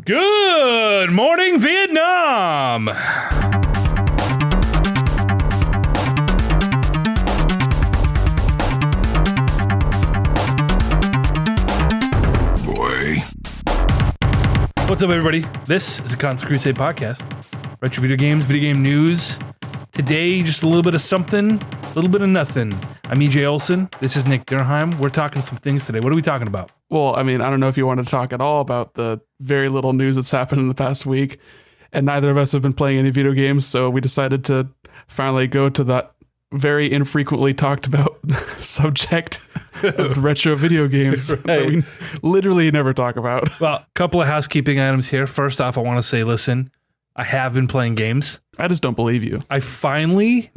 Good morning, Vietnam! Boy. What's up, everybody? This is a Constant Crusade podcast. Retro video games, video game news. Today, just a little bit of something, a little bit of nothing. I'm EJ Olson. This is Nick Durheim. We're talking some things today. What are we talking about? Well, I mean, I don't know if you want to talk at all about the very little news that's happened in the past week, and neither of us have been playing any video games, so we decided to finally go to that very infrequently talked about subject of retro video games that we literally never talk about. Well, a couple of housekeeping items here. First off, I want to say, listen, I have been playing games. I just don't believe you. I finally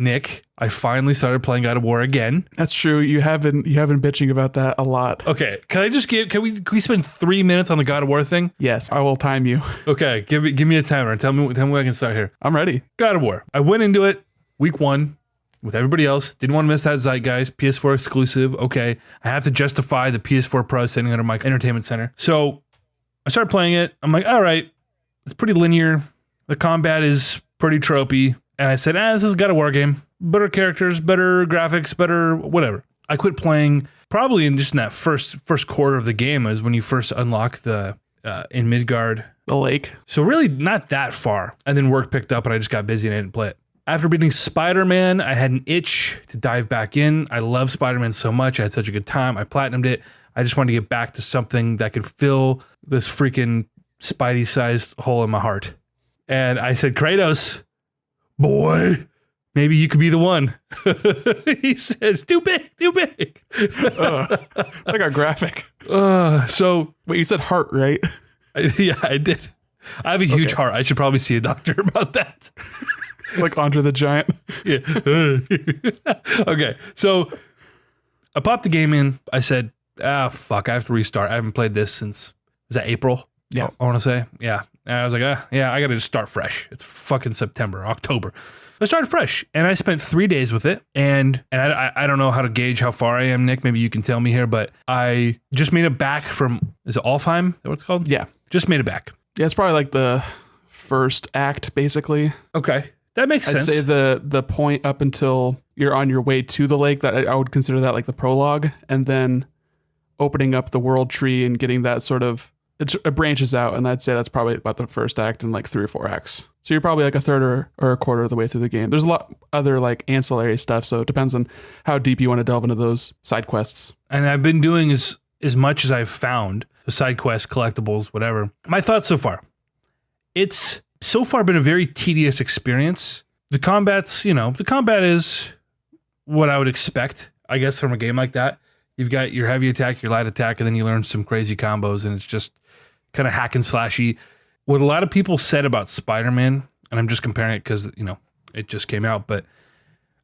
started playing God of War again. That's true. You have been bitching about that a lot. Okay, can we spend 3 minutes on the God of War thing? Yes, I will time you. Okay, give me a timer and tell me when I can start here. I'm ready. God of War. I went into it week 1 with everybody else. Didn't want to miss that zeitgeist. PS4 exclusive. Okay, I have to justify the PS4 Pro sitting under my entertainment center. So I started playing it. I'm like, all right, it's pretty linear. The combat is pretty tropey. And I said, this is a God of War game. Better characters, better graphics, better whatever. I quit playing probably in that first quarter of the game is when you first unlock the in Midgard. The lake. So really not that far. And then work picked up and I just got busy and I didn't play it. After beating Spider-Man, I had an itch to dive back in. I love Spider-Man so much. I had such a good time. I platinumed it. I just wanted to get back to something that could fill this freaking Spidey-sized hole in my heart. And I said, Kratos, boy, maybe you could be the one. He says, too big. Like a graphic. So, wait, you said heart, right? Yeah, I did. I have a huge heart. I should probably see a doctor about that. Like Andre the Giant. Yeah. Okay, so I popped the game in. I said, fuck, I have to restart. I haven't played this since, was that April? Yeah. I want to say. Yeah. And I was like, yeah, I got to just start fresh. It's fucking October. So I started fresh and I spent 3 days with it. And I don't know how to gauge how far I am, Nick. Maybe you can tell me here, but I just made it back from, is it Alfheim? Is that what it's called? Yeah. Just made it back. Yeah, it's probably like the first act, basically. Okay. That makes sense. I'd say the point up until you're on your way to the lake, that I would consider that like the prologue. And then opening up the world tree and getting that sort of, it branches out, and I'd say that's probably about the first act and like 3 or 4 acts. So you're probably like a third or a quarter of the way through the game. There's a lot other like ancillary stuff, so it depends on how deep you want to delve into those side quests. And I've been doing as much as I've found, the side quests, collectibles, whatever. My thoughts so far. It's so far been a very tedious experience. The combat is what I would expect, I guess, from a game like that. You've got your heavy attack, your light attack, and then you learn some crazy combos, and it's just kind of hack and slashy. What a lot of people said about Spider-Man, and I'm just comparing it because, it just came out, but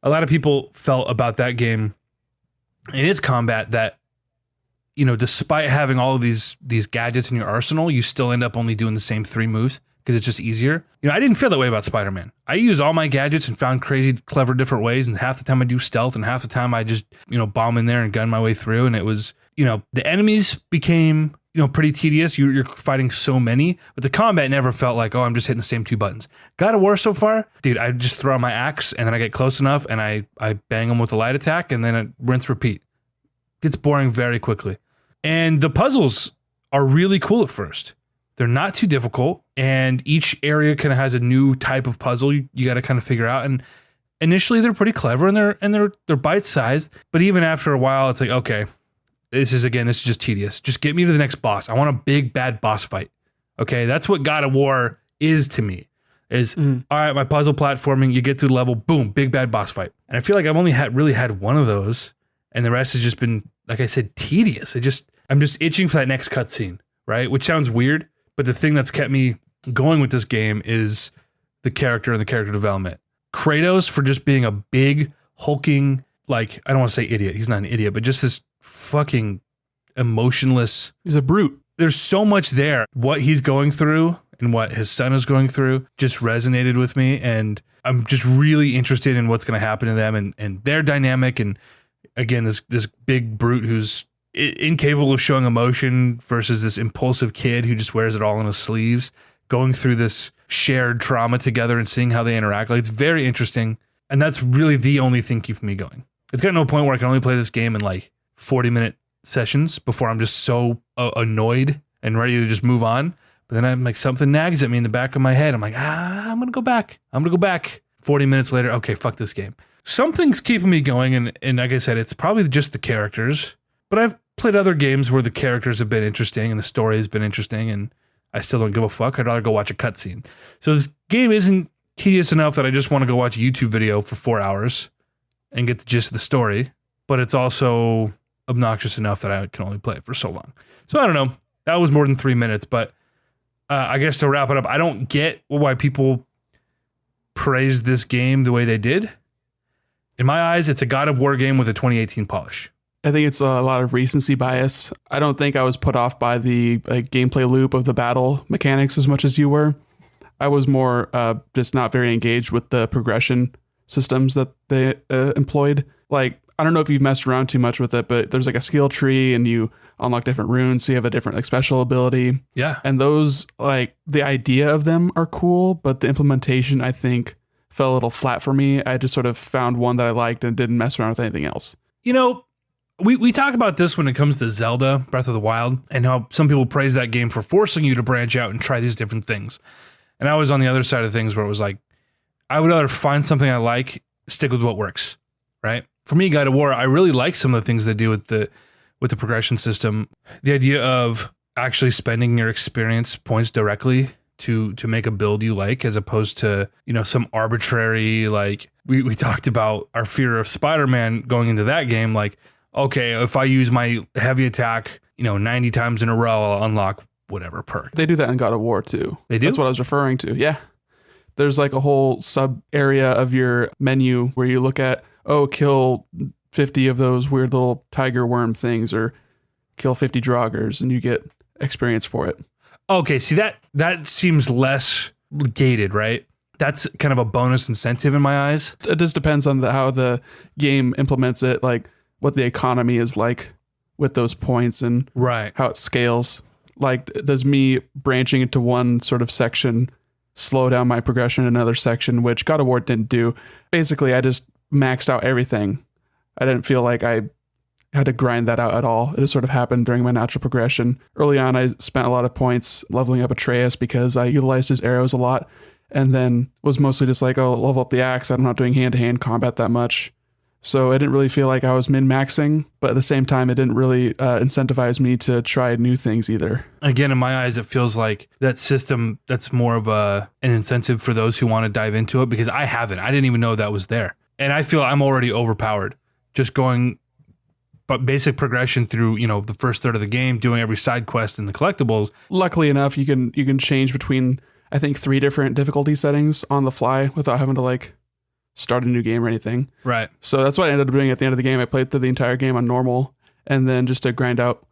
a lot of people felt about that game and its combat that, despite having all of these gadgets in your arsenal, you still end up only doing the same 3 moves because it's just easier. I didn't feel that way about Spider-Man. I used all my gadgets and found crazy, clever, different ways, and half the time I do stealth, and half the time I just, bomb in there and gun my way through, and it was, the enemies became, pretty tedious. You're fighting so many, but the combat never felt like, I'm just hitting the same 2 buttons. God of War so far, dude, I just throw out my axe, and then I get close enough, and I bang them with a light attack, and then it rinse, repeat. Gets boring very quickly. And the puzzles are really cool at first. They're not too difficult, and each area kind of has a new type of puzzle you got to kind of figure out. And initially, they're pretty clever, and they're bite-sized. But even after a while, it's like, okay, this is just tedious. Just get me to the next boss. I want a big bad boss fight. Okay, that's what God of War is to me. All right, my puzzle platforming. You get through the level, boom, big bad boss fight. And I feel like I've only really had one of those, and the rest has just been, like I said, tedious. I'm just itching for that next cutscene, right? Which sounds weird. But the thing that's kept me going with this game is the character and the character development. Kratos, for just being a big, hulking, like, I don't want to say idiot. He's not an idiot, but just this fucking emotionless. He's a brute. There's so much there. What he's going through and what his son is going through just resonated with me. And I'm just really interested in what's going to happen to them and their dynamic. And again, this big brute who's incapable of showing emotion versus this impulsive kid who just wears it all on his sleeves, going through this shared trauma together and seeing how they interact. Like, it's very interesting. And that's really the only thing keeping me going. It's gotten to a point where I can only play this game in like 40-minute sessions before I'm just so annoyed and ready to just move on. But then I'm like, something nags at me in the back of my head. I'm like, I'm going to go back. 40 minutes later, okay, fuck this game. Something's keeping me going. And like I said, it's probably just the characters. But I've played other games where the characters have been interesting and the story has been interesting and I still don't give a fuck. I'd rather go watch a cutscene. So this game isn't tedious enough that I just want to go watch a YouTube video for 4 hours and get the gist of the story. But it's also obnoxious enough that I can only play it for so long. So I don't know. That was more than 3 minutes. But I guess to wrap it up, I don't get why people praise this game the way they did. In my eyes, it's a God of War game with a 2018 polish. I think it's a lot of recency bias. I don't think I was put off by the gameplay loop of the battle mechanics as much as you were. I was more just not very engaged with the progression systems that they employed. Like, I don't know if you've messed around too much with it, but there's like a skill tree and you unlock different runes, so you have a different like special ability. Yeah. And those, like, the idea of them are cool, but the implementation, I think, fell a little flat for me. I just sort of found one that I liked and didn't mess around with anything else. You know, we talk about this when it comes to Zelda, Breath of the Wild, and how some people praise that game for forcing you to branch out and try these different things. And I was on the other side of things where it was like, I would rather find something I like, stick with what works, right? For me, God of War, I really like some of the things they do with the progression system. The idea of actually spending your experience points directly to make a build you like, as opposed to, some arbitrary, like, we talked about our fear of Spider-Man going into that game, like, okay, if I use my heavy attack, 90 times in a row, I'll unlock whatever perk. They do that in God of War too. They do? That's what I was referring to. Yeah. There's like a whole sub area of your menu where you look at, kill 50 of those weird little tiger worm things or kill 50 draugrs and you get experience for it. Okay, see, that seems less gated, right? That's kind of a bonus incentive in my eyes. It just depends on how the game implements it, like what the economy is like with those points and right, how it scales. Like, does me branching into one sort of section slow down my progression in another section, which God of War didn't do. Basically, I just maxed out everything. I didn't feel like I had to grind that out at all. It just sort of happened during my natural progression. Early on, I spent a lot of points leveling up Atreus because I utilized his arrows a lot, and then was mostly just like, level up the axe. I'm not doing hand-to-hand combat that much. So I didn't really feel like I was min-maxing, but at the same time, it didn't really incentivize me to try new things either. Again, in my eyes, it feels like that system, that's more of an incentive for those who want to dive into it, because I haven't. I didn't even know that was there. And I feel I'm already overpowered. Just going but basic progression through, the first third of the game, doing every side quest and the collectibles. Luckily enough, you can change between, I think, 3 different difficulty settings on the fly without having to, like, start a new game or anything. Right. So that's what I ended up doing at the end of the game. I played through the entire game on normal, and then just to grind out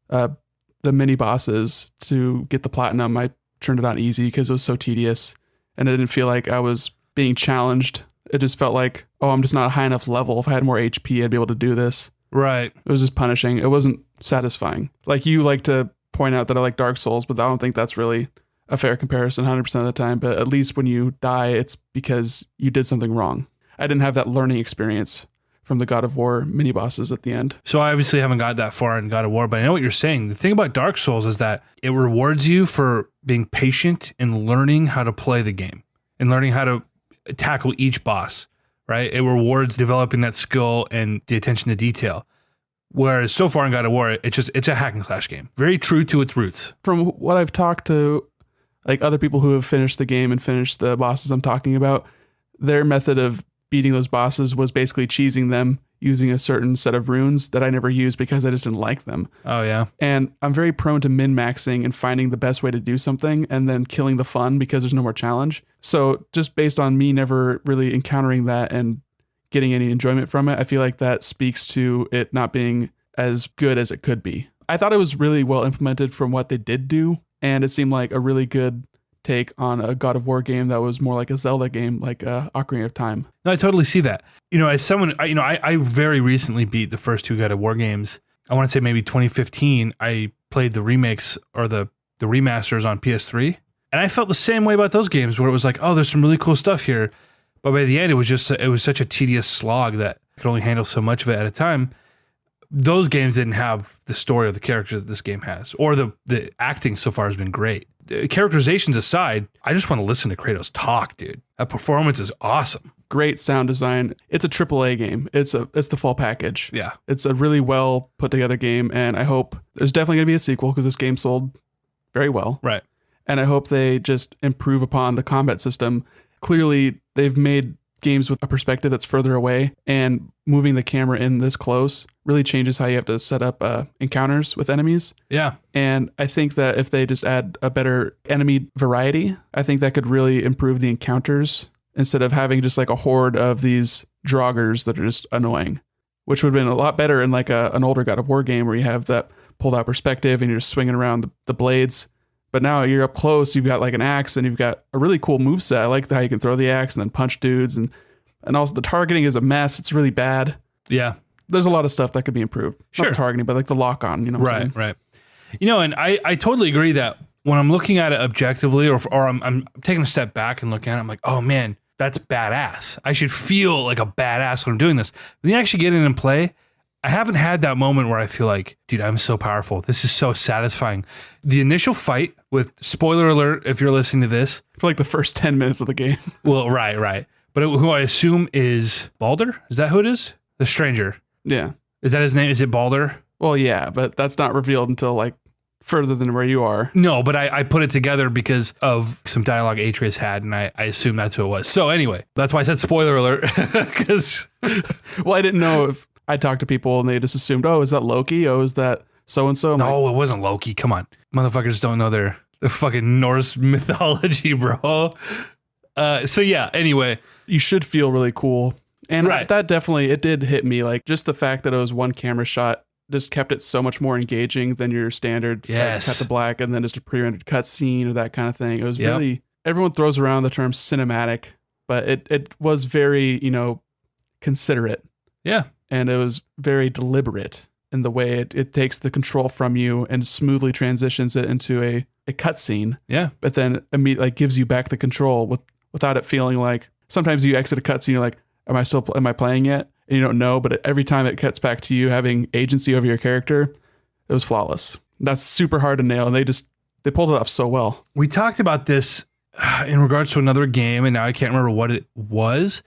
the mini bosses to get the platinum, I turned it on easy because it was so tedious, and I didn't feel like I was being challenged. It just felt like, I'm just not a high enough level. If I had more HP, I'd be able to do this. Right. It was just punishing. It wasn't satisfying. Like, you like to point out that I like Dark Souls, but I don't think that's really a fair comparison 100% of the time. But at least when you die, it's because you did something wrong. I didn't have that learning experience from the God of War mini bosses at the end. So I obviously haven't got that far in God of War, but I know what you're saying. The thing about Dark Souls is that it rewards you for being patient and learning how to play the game and learning how to tackle each boss, right? It rewards developing that skill and the attention to detail. Whereas so far in God of War, it's a hack and slash game. Very true to its roots. From what I've talked to, like, other people who have finished the game and finished the bosses I'm talking about, their method of beating those bosses was basically cheesing them using a certain set of runes that I never used because I just didn't like them. Oh, yeah. And I'm very prone to min-maxing and finding the best way to do something and then killing the fun because there's no more challenge. So just based on me never really encountering that and getting any enjoyment from it, I feel like that speaks to it not being as good as it could be. I thought it was really well implemented from what they did do, and it seemed like a really good take on a God of War game that was more like a Zelda game, like Ocarina of Time. No, I totally see that. As someone, I very recently beat the first 2 God of War games, I want to say maybe 2015, I played the remakes or the remasters on PS3. And I felt the same way about those games where it was like, oh, there's some really cool stuff here. But by the end, it was such a tedious slog that I could only handle so much of it at a time. Those games didn't have the story or the characters that this game has, or the acting so far has been great. Characterizations aside, I just want to listen to Kratos talk, dude. That performance is awesome. Great sound design. It's a AAA game. It's the full package. Yeah. It's a really well put together game, and I hope there's definitely going to be a sequel because this game sold very well. Right. And I hope they just improve upon the combat system. Clearly, they've made games with a perspective that's further away, and moving the camera in this close really changes how you have to set up encounters with enemies. Yeah. And I think that if they just add a better enemy variety, I think that could really improve the encounters instead of having just like a horde of these draugrs that are just annoying, which would have been a lot better in like an older God of War game where you have that pulled out perspective and you're just swinging around the blades. But now you're up close, you've got like an axe and you've got a really cool moveset. I like how you can throw the axe and then punch dudes. And also the targeting is a mess. It's really bad. Yeah. There's a lot of stuff that could be improved. Sure. Not the targeting, but like the lock on, you know what I'm saying? Right. You know, and I totally agree that when I'm looking at it objectively or I'm taking a step back and looking at it, I'm like, oh man, that's badass. I should feel like a badass when I'm doing this. When you actually get in and play, I haven't had that moment where I feel like, dude, I'm so powerful. This is so satisfying. The initial fight with, spoiler alert, if you're listening to this. For like the first 10 minutes of the game. Well, right. But who I assume is Baldur? Is that who it is? The stranger. Yeah. Is that his name? Is it Baldur? Well, yeah, but that's not revealed until like further than where you are. No, but I put it together because of some dialogue Atreus had, and I assume that's who it was. So anyway, that's why I said spoiler alert. Because well, I didn't know if I talked to people and they just assumed, oh, is that Loki? Oh, is that so-and-so? No, it wasn't Loki. Come on. Motherfuckers don't know their fucking Norse mythology, bro. So yeah, anyway. You should feel really cool. And right. That definitely, it did hit me. Like just the fact that it was one camera shot just kept it so much more engaging than your standard cut to black and then just a pre-rendered cutscene or that kind of thing. It was really, everyone throws around the term cinematic, but it was very, considerate. Yeah. And it was very deliberate in the way it takes the control from you and smoothly transitions it into a cutscene. Yeah. But then immediately gives you back the control without it feeling like, sometimes you exit a cutscene, you're like, am I playing yet? And you don't know, but every time it cuts back to you having agency over your character, it was flawless. That's super hard to nail, and they pulled it off so well. We talked about this in regards to another game, and now I can't remember what it was,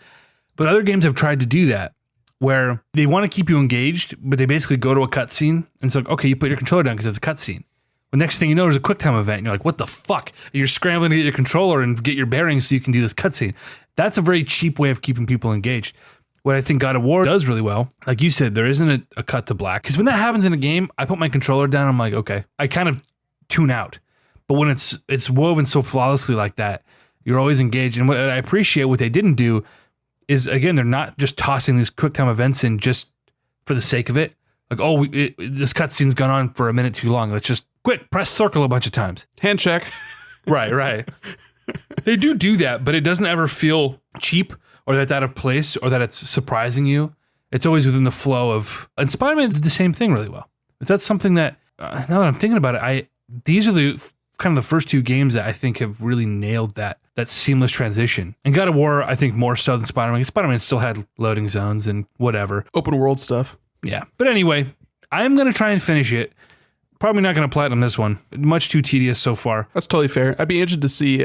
but other games have tried to do that, where they want to keep you engaged, but they basically go to a cutscene, and it's like, okay, you put your controller down because it's a cutscene. The next thing you know, there's a QuickTime event, and you're like, what the fuck? And you're scrambling to get your controller and get your bearings so you can do this cutscene. That's a very cheap way of keeping people engaged. What I think God of War does really well, like you said, there isn't a cut to black. Because when that happens in a game, I put my controller down, I'm like, okay. I kind of tune out. But when it's woven so flawlessly like that, you're always engaged. And what I appreciate what they didn't do is, again, they're not just tossing these QuickTime events in just for the sake of it. Like, oh, this cutscene's gone on for a minute too long. Let's just press circle a bunch of times. Hand check. Right. They do that, but it doesn't ever feel cheap or that's out of place or that it's surprising you. It's always within the flow of... And Spider-Man did the same thing really well. But that's something that, now that I'm thinking about it, these are the kind of the first two games that I think have really nailed that seamless transition. And God of War, I think more so than Spider-Man. Spider-Man still had loading zones and whatever. Open world stuff. Yeah. But anyway, I'm going to try and finish it. Probably not going to platinum this one. Much too tedious so far. That's totally fair. I'd be interested to see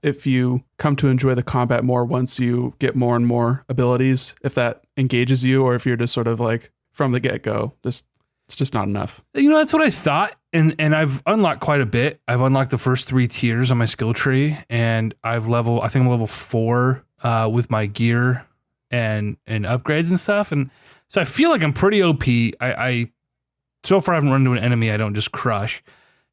if you come to enjoy the combat more once you get more and more abilities, if that engages you, or if you're just sort of like from the get-go, it's just not enough. That's what I thought. And I've unlocked quite a bit. I've unlocked the first 3 tiers on my skill tree, and I think I'm level 4 with my gear and upgrades and stuff. And so I feel like I'm pretty OP. I so far I haven't run into an enemy I don't just crush.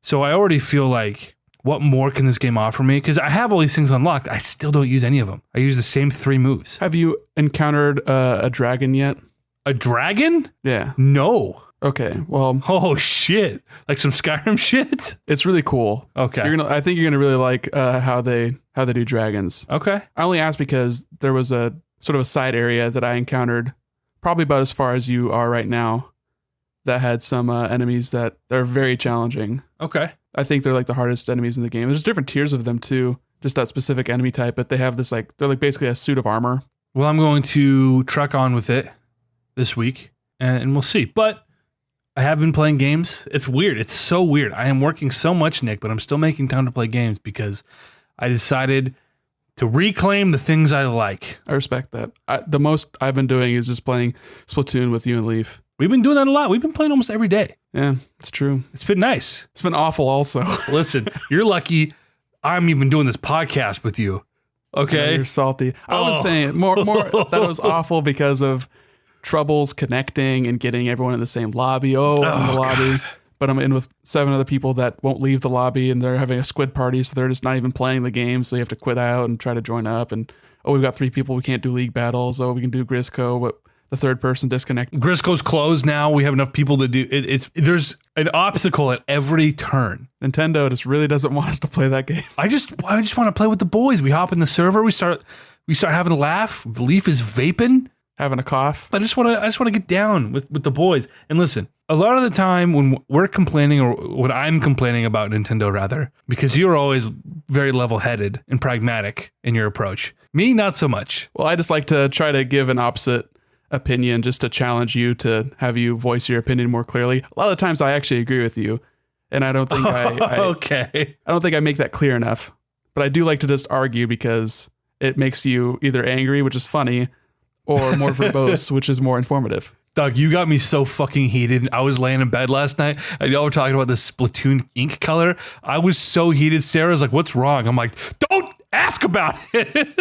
So I already feel like, what more can this game offer me? Because I have all these things unlocked. I still don't use any of them. I use the same 3 moves. Have you encountered a dragon yet? A dragon? Yeah. No. Okay, well... Oh, shit. Like some Skyrim shit? It's really cool. Okay. I think you're going to really like how they do dragons. Okay. I only asked because there was a sort of a side area that I encountered, probably about as far as you are right now, that had some enemies that are very challenging. Okay. I think they're like the hardest enemies in the game. There's different tiers of them too, just that specific enemy type, but they have this like, they're like basically a suit of armor. Well, I'm going to truck on with it this week and we'll see. But I have been playing games. It's weird. It's so weird. I am working so much, Nick, but I'm still making time to play games because I decided to reclaim the things I like. I respect that. The most I've been doing is just playing Splatoon with you and Leaf. We've been doing that a lot. We've been playing almost every day. Yeah, it's true. It's been nice. It's been awful also. Listen, you're lucky I'm even doing this podcast with you. Okay? Yeah, you're salty. I was saying more that it was awful because of troubles connecting and getting everyone in the same lobby. I'm in the lobby. God. But I'm in with 7 other people that won't leave the lobby, and they're having a squid party, so they're just not even playing the game, so you have to quit out and try to join up. And we've got 3 people, we can't do league battles. We can do Grisco, but the third person disconnected. Grisco's closed now. We have enough people to do it. There's an obstacle at every turn. Nintendo just really doesn't want us to play that game. I just want to play with the boys. We hop in the server. We start having a laugh. Leaf is vaping, Having a cough. I just want to get down with the boys. And listen, a lot of the time when we're complaining, or when I'm complaining about Nintendo rather, because you're always very level-headed and pragmatic in your approach. Me, not so much. Well, I just like to try to give an opposite opinion just to challenge you, to have you voice your opinion more clearly. A lot of the times I actually agree with you, and I don't think okay. I don't think I make that clear enough. But I do like to just argue because it makes you either angry, which is funny, or more verbose, which is more informative. Doug, you got me so fucking heated. I was laying in bed last night and y'all were talking about this Splatoon ink color. I was so heated. Sarah's like, what's wrong? I'm like, don't ask about it.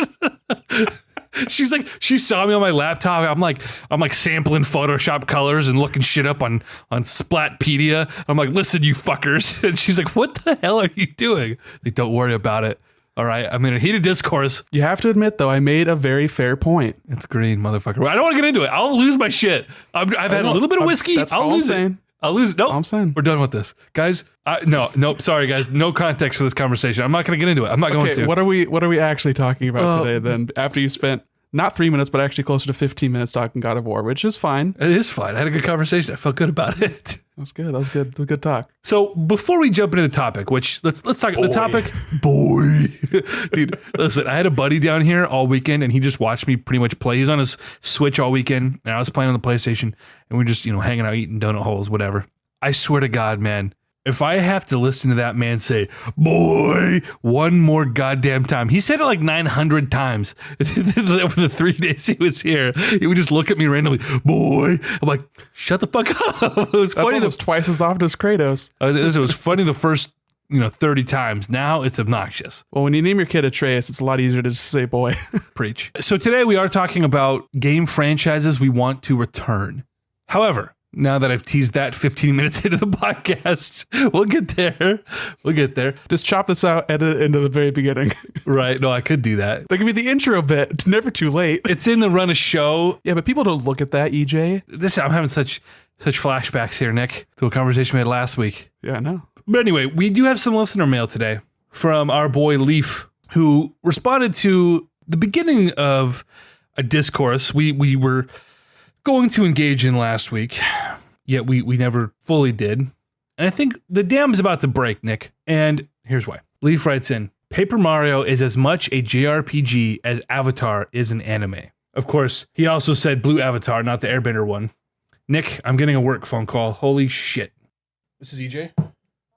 She's like, she saw me on my laptop. I'm like sampling Photoshop colors and looking shit up on Splatpedia. I'm like, listen, you fuckers. And she's like, what the hell are you doing? Like, don't worry about it. All right, I'm in a heated discourse. You have to admit, though, I made a very fair point. It's green, motherfucker. I don't want to get into it. I'll lose my shit. I've had a little bit of whiskey. That's I'll all lose I'm saying. it. I'll lose it. No, I'm saying. We're done with this, guys. No, sorry, guys. No context for this conversation. I'm not going to get into it. I'm not going to. What are we actually talking about today? Then, after you spent not 3 minutes, but actually closer to 15 minutes talking God of War, which is fine. It is fine. I had a good conversation. I felt good about it. That was good. That was good. That was good talk. So before we jump into the topic, which let's talk the topic. Boy, dude, listen. I had a buddy down here all weekend, and he just watched me pretty much play. He was on his Switch all weekend, and I was playing on the PlayStation, and we're just hanging out, eating donut holes, whatever. I swear to God, man. If I have to listen to that man say, boy, one more goddamn time. He said it like 900 times over the 3 days he was here. He would just look at me randomly, boy. I'm like, shut the fuck up. It was That's funny. almost twice as often as Kratos. It was funny the first 30 times. Now it's obnoxious. Well, when you name your kid Atreus, it's a lot easier to just say boy. Preach. So today we are talking about game franchises we want to return. However, now that I've teased that 15 minutes into the podcast, we'll get there. We'll get there. Just chop this out, edit it into the very beginning. Right. No, I could do that. That could be the intro bit. It's never too late. It's in the run of show. Yeah, but people don't look at that, EJ. I'm having such flashbacks here, Nick, to a conversation we had last week. Yeah, I know. But anyway, we do have some listener mail today from our boy Leaf, who responded to the beginning of a discourse we were going to engage in last week, yet we never fully did. And I think the dam is about to break, Nick. And here's why. Leaf writes in, Paper Mario is as much a JRPG as Avatar is an anime. Of course, he also said Blue Avatar, not the Airbender one. Nick, I'm getting a work phone call. Holy shit. This is EJ.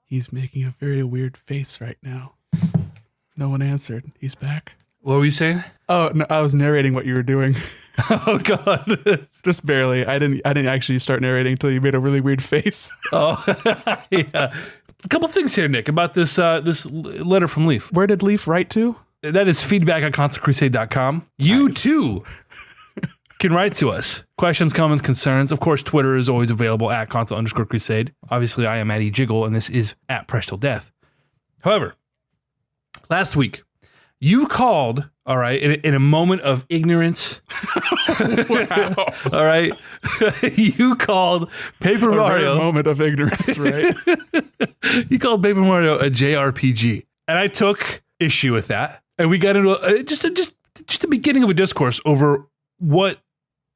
He's making a very weird face right now. No one answered. He's back. What were you saying? Oh, no, I was narrating what you were doing. Oh God. Just barely. I didn't actually start narrating until you made a really weird face. Oh, yeah. A couple things here, Nick, about this letter from Leaf. Where did Leaf write to? That is feedback@consolecrusade.com. You too can write to us. Questions, comments, concerns. Of course, Twitter is always available @console_crusade. Obviously, I am @eJiggle, and this is @PressTillDeath. However, last week, you called, all right, in a moment of ignorance. Wow. All right. You called Paper Mario. A moment of ignorance, right? You called Paper Mario a JRPG. And I took issue with that. And we got into just the beginning of a discourse over what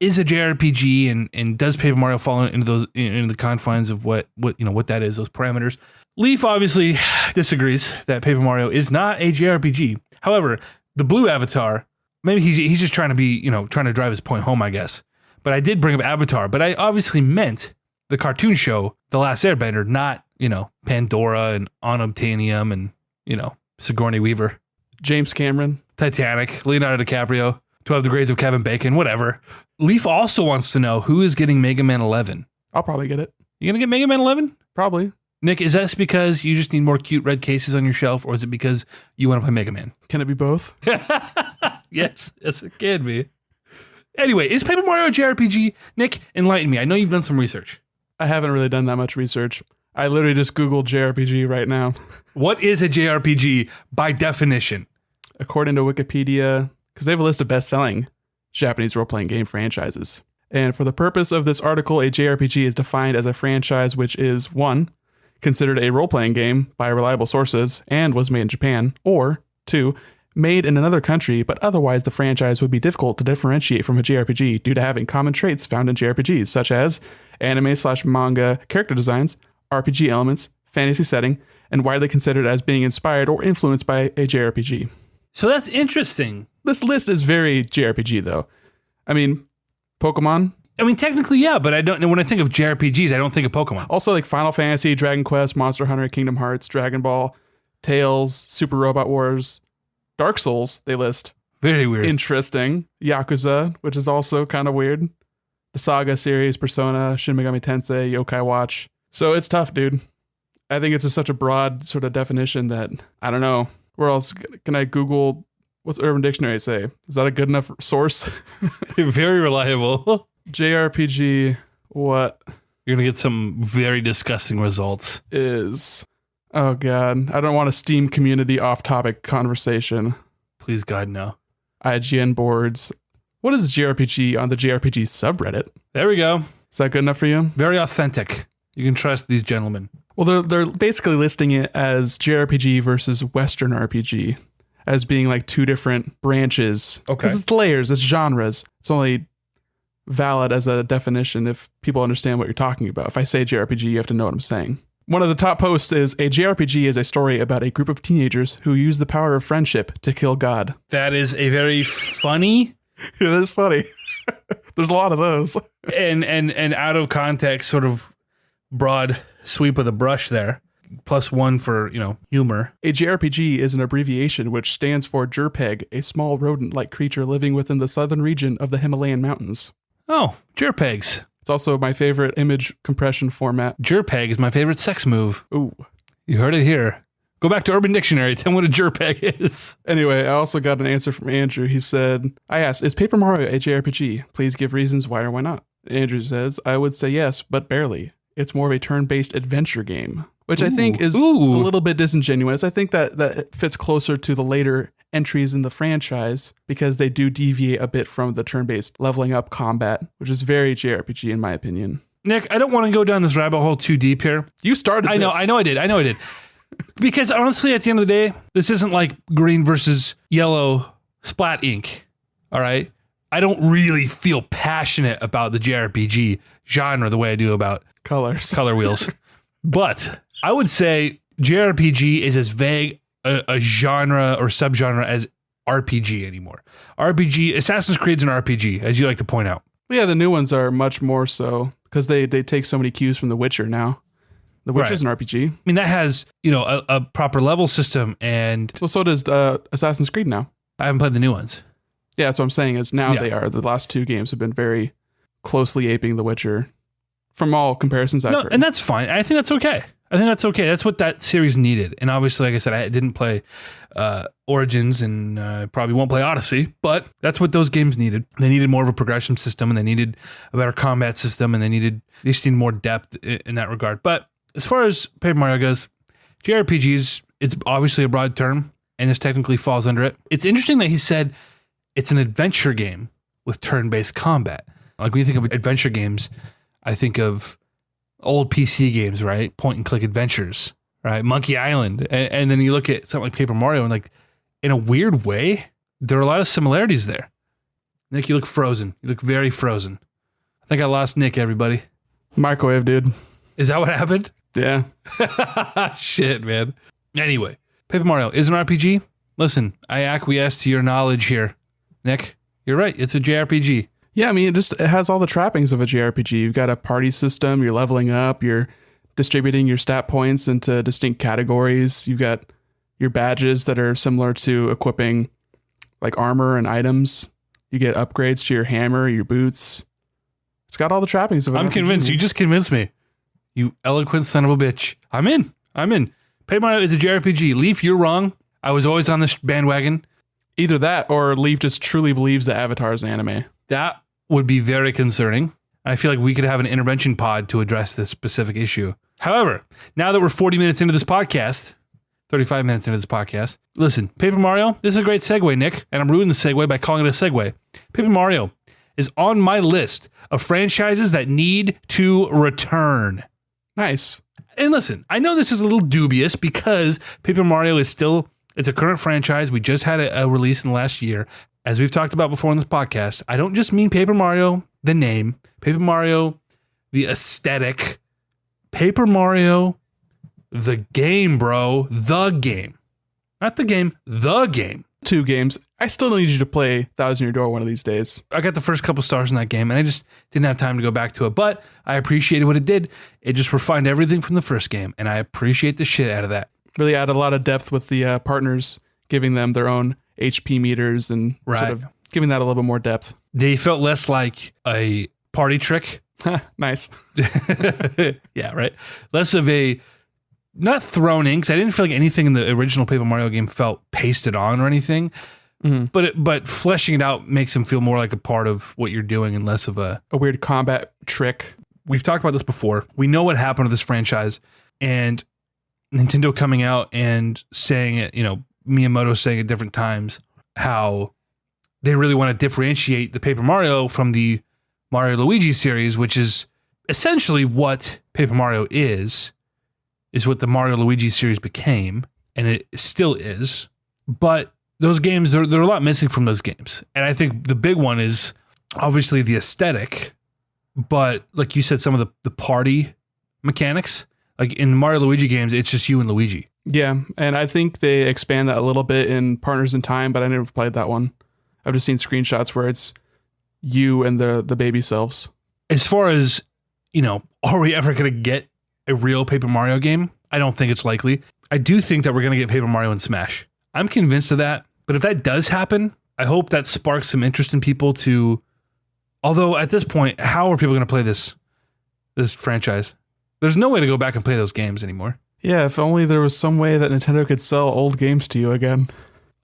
is a JRPG and does Paper Mario fall into the confines of what that is, those parameters? Leaf obviously disagrees that Paper Mario is not a JRPG. However, the blue avatar, maybe he's just trying to drive his point home, I guess. But I did bring up Avatar, but I obviously meant the cartoon show, The Last Airbender, not, Pandora and Unobtainium and, Sigourney Weaver. James Cameron. Titanic, Leonardo DiCaprio, 12 Degrees of Kevin Bacon, whatever. Leaf also wants to know who is getting Mega Man 11. I'll probably get it. You gonna get Mega Man 11? Probably. Nick, is that because you just need more cute red cases on your shelf, or is it because you want to play Mega Man? Can it be both? Yes, it can be. Anyway, is Paper Mario a JRPG? Nick, enlighten me. I know you've done some research. I haven't really done that much research. I literally just Googled JRPG right now. What is a JRPG by definition? According to Wikipedia, because they have a list of best-selling Japanese role-playing game franchises. And for the purpose of this article, a JRPG is defined as a franchise which is 1, considered a role-playing game by reliable sources and was made in Japan, or 2, made in another country, but otherwise the franchise would be difficult to differentiate from a JRPG due to having common traits found in JRPGs, such as anime/manga character designs, RPG elements, fantasy setting, and widely considered as being inspired or influenced by a JRPG. So that's interesting. This list is very JRPG, though. I mean, Pokemon. I mean, technically, yeah, but I don't. When I think of JRPGs, I don't think of Pokemon. Also, like Final Fantasy, Dragon Quest, Monster Hunter, Kingdom Hearts, Dragon Ball, Tales, Super Robot Wars, Dark Souls, they list. Very weird. Interesting. Yakuza, which is also kind of weird. The Saga series, Persona, Shin Megami Tensei, Yokai Watch. So it's tough, dude. I think it's such a broad sort of definition that, I don't know. Where else can I Google, what's Urban Dictionary say? Is that a good enough source? Very reliable. JRPG, what? You're going to get some very disgusting results. Is, oh God, I don't want a Steam community off-topic conversation. Please God, no. IGN boards. What is JRPG on the JRPG subreddit? There we go. Is that good enough for you? Very authentic. You can trust these gentlemen. Well, they're basically listing it as JRPG versus Western RPG as being like two different branches. Okay. Because it's layers, it's genres. It's only valid as a definition if people understand what you're talking about. If I say JRPG, you have to know what I'm saying. One of the top posts is, a JRPG is a story about a group of teenagers who use the power of friendship to kill God. That is a very funny... It is funny. There's a lot of those. and out of context, sort of broad sweep of the brush there. +1 for, humor. A JRPG is an abbreviation which stands for JRPG, a small rodent-like creature living within the southern region of the Himalayan mountains. Oh, JRPGs. It's also my favorite image compression format. JRPG is my favorite sex move. Ooh. You heard it here. Go back to Urban Dictionary. Tell me what a JRPG is. Anyway, I also got an answer from Andrew. He said, I asked, is Paper Mario a JRPG? Please give reasons why or why not. Andrew says, I would say yes, but barely. It's more of a turn-based adventure game, which I think is a little bit disingenuous. I think that fits closer to the later entries in the franchise because they do deviate a bit from the turn-based leveling up combat, which is very JRPG in my opinion. Nick, I don't want to go down this rabbit hole too deep here. You started this. I know I did. Because honestly, at the end of the day, this isn't like green versus yellow splat ink. All right? I don't really feel passionate about the JRPG genre the way I do about color wheels. But I would say JRPG is as vague a genre or subgenre as RPG anymore. RPG, Assassin's Creed's an RPG, as you like to point out. Well, yeah, the new ones are much more so because they take so many cues from The Witcher now. The Witcher's an RPG. I mean, that has, a proper level system and... Well, so does Assassin's Creed now. I haven't played the new ones. Yeah, that's what I'm saying is now they are. The last two games have been very closely aping The Witcher from all comparisons I've heard. And that's fine. I think that's okay. That's what that series needed. And obviously, like I said, I didn't play Origins and probably won't play Odyssey, but that's what those games needed. They needed more of a progression system and they needed a better combat system and they just needed more depth in that regard. But as far as Paper Mario goes, JRPGs, it's obviously a broad term and this technically falls under it. It's interesting that he said it's an adventure game with turn-based combat. Like when you think of adventure games, I think of old PC games, right? Point and click adventures, right? Monkey Island. And then you look at something like Paper Mario and like in a weird way, there are a lot of similarities there. Nick, you look frozen. You look very frozen. I think I lost Nick, everybody. Microwave, dude. Is that what happened? Yeah. Shit, man. Anyway, Paper Mario is an RPG. Listen, I acquiesce to your knowledge here. Nick, you're right. It's a JRPG. Yeah, I mean, it has all the trappings of a JRPG. You've got a party system. You're leveling up. You're distributing your stat points into distinct categories. You've got your badges that are similar to equipping like armor and items. You get upgrades to your hammer, your boots. It's got all the trappings of it. I'm convinced. You just convinced me. You eloquent son of a bitch. I'm in. Paper Mario is a JRPG. Leaf, you're wrong. I was always on this bandwagon. Either that or Leaf just truly believes that Avatar is an anime. That would be very concerning. I feel like we could have an intervention pod to address this specific issue. However, now that we're 40 minutes into this podcast, 35 minutes into this podcast, listen, Paper Mario, this is a great segue, Nick, and I'm ruining the segue by calling it a segue. Paper Mario is on my list of franchises that need to return. Nice. And listen, I know this is a little dubious because Paper Mario is still, it's a current franchise. We just had a release in the last year. As we've talked about before in this podcast, I don't just mean Paper Mario, the name, Paper Mario, the aesthetic, Paper Mario, the game, bro, the game. Not the game, the game. 2 games. I still need you to play Thousand Year Door one of these days. I got the first couple stars in that game, and I just didn't have time to go back to it. But I appreciated what it did. It just refined everything from the first game, and I appreciate the shit out of that. Really added a lot of depth with the partners, giving them their own HP meters and sort of giving that a little bit more depth. They felt less like a party trick. Nice. Yeah, right. Less of a, not thrown in, because I didn't feel like anything in the original Paper Mario game felt pasted on or anything. Mm-hmm. But fleshing it out makes them feel more like a part of what you're doing and less of a weird combat trick. We've talked about this before. We know what happened to this franchise, and Nintendo coming out and saying it, Miyamoto saying at different times how they really want to differentiate the Paper Mario from the Mario Luigi series, which is essentially what Paper Mario is what the Mario Luigi series became, and it still is. But those games, there are a lot missing from those games. And I think the big one is obviously the aesthetic, but like you said, some of the party mechanics. Like in Mario Luigi games, it's just you and Luigi. Yeah, and I think they expand that a little bit in Partners in Time, but I never played that one. I've just seen screenshots where it's you and the baby selves. As far as, are we ever going to get a real Paper Mario game? I don't think it's likely. I do think that we're going to get Paper Mario in Smash. I'm convinced of that. But if that does happen, I hope that sparks some interest in people to... Although at this point, how are people going to play this franchise? There's no way to go back and play those games anymore. Yeah, if only there was some way that Nintendo could sell old games to you again.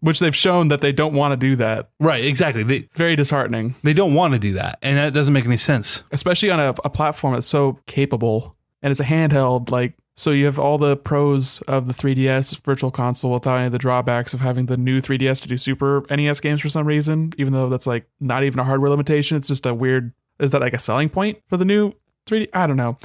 Which they've shown that they don't want to do that. Right, exactly. Very disheartening. They don't want to do that, and that doesn't make any sense. Especially on a platform that's so capable, and it's a handheld, so you have all the pros of the 3DS Virtual Console without any of the drawbacks of having the new 3DS to do Super NES games for some reason, even though that's not even a hardware limitation. It's just a weird... Is that a selling point for the new 3D? I don't know.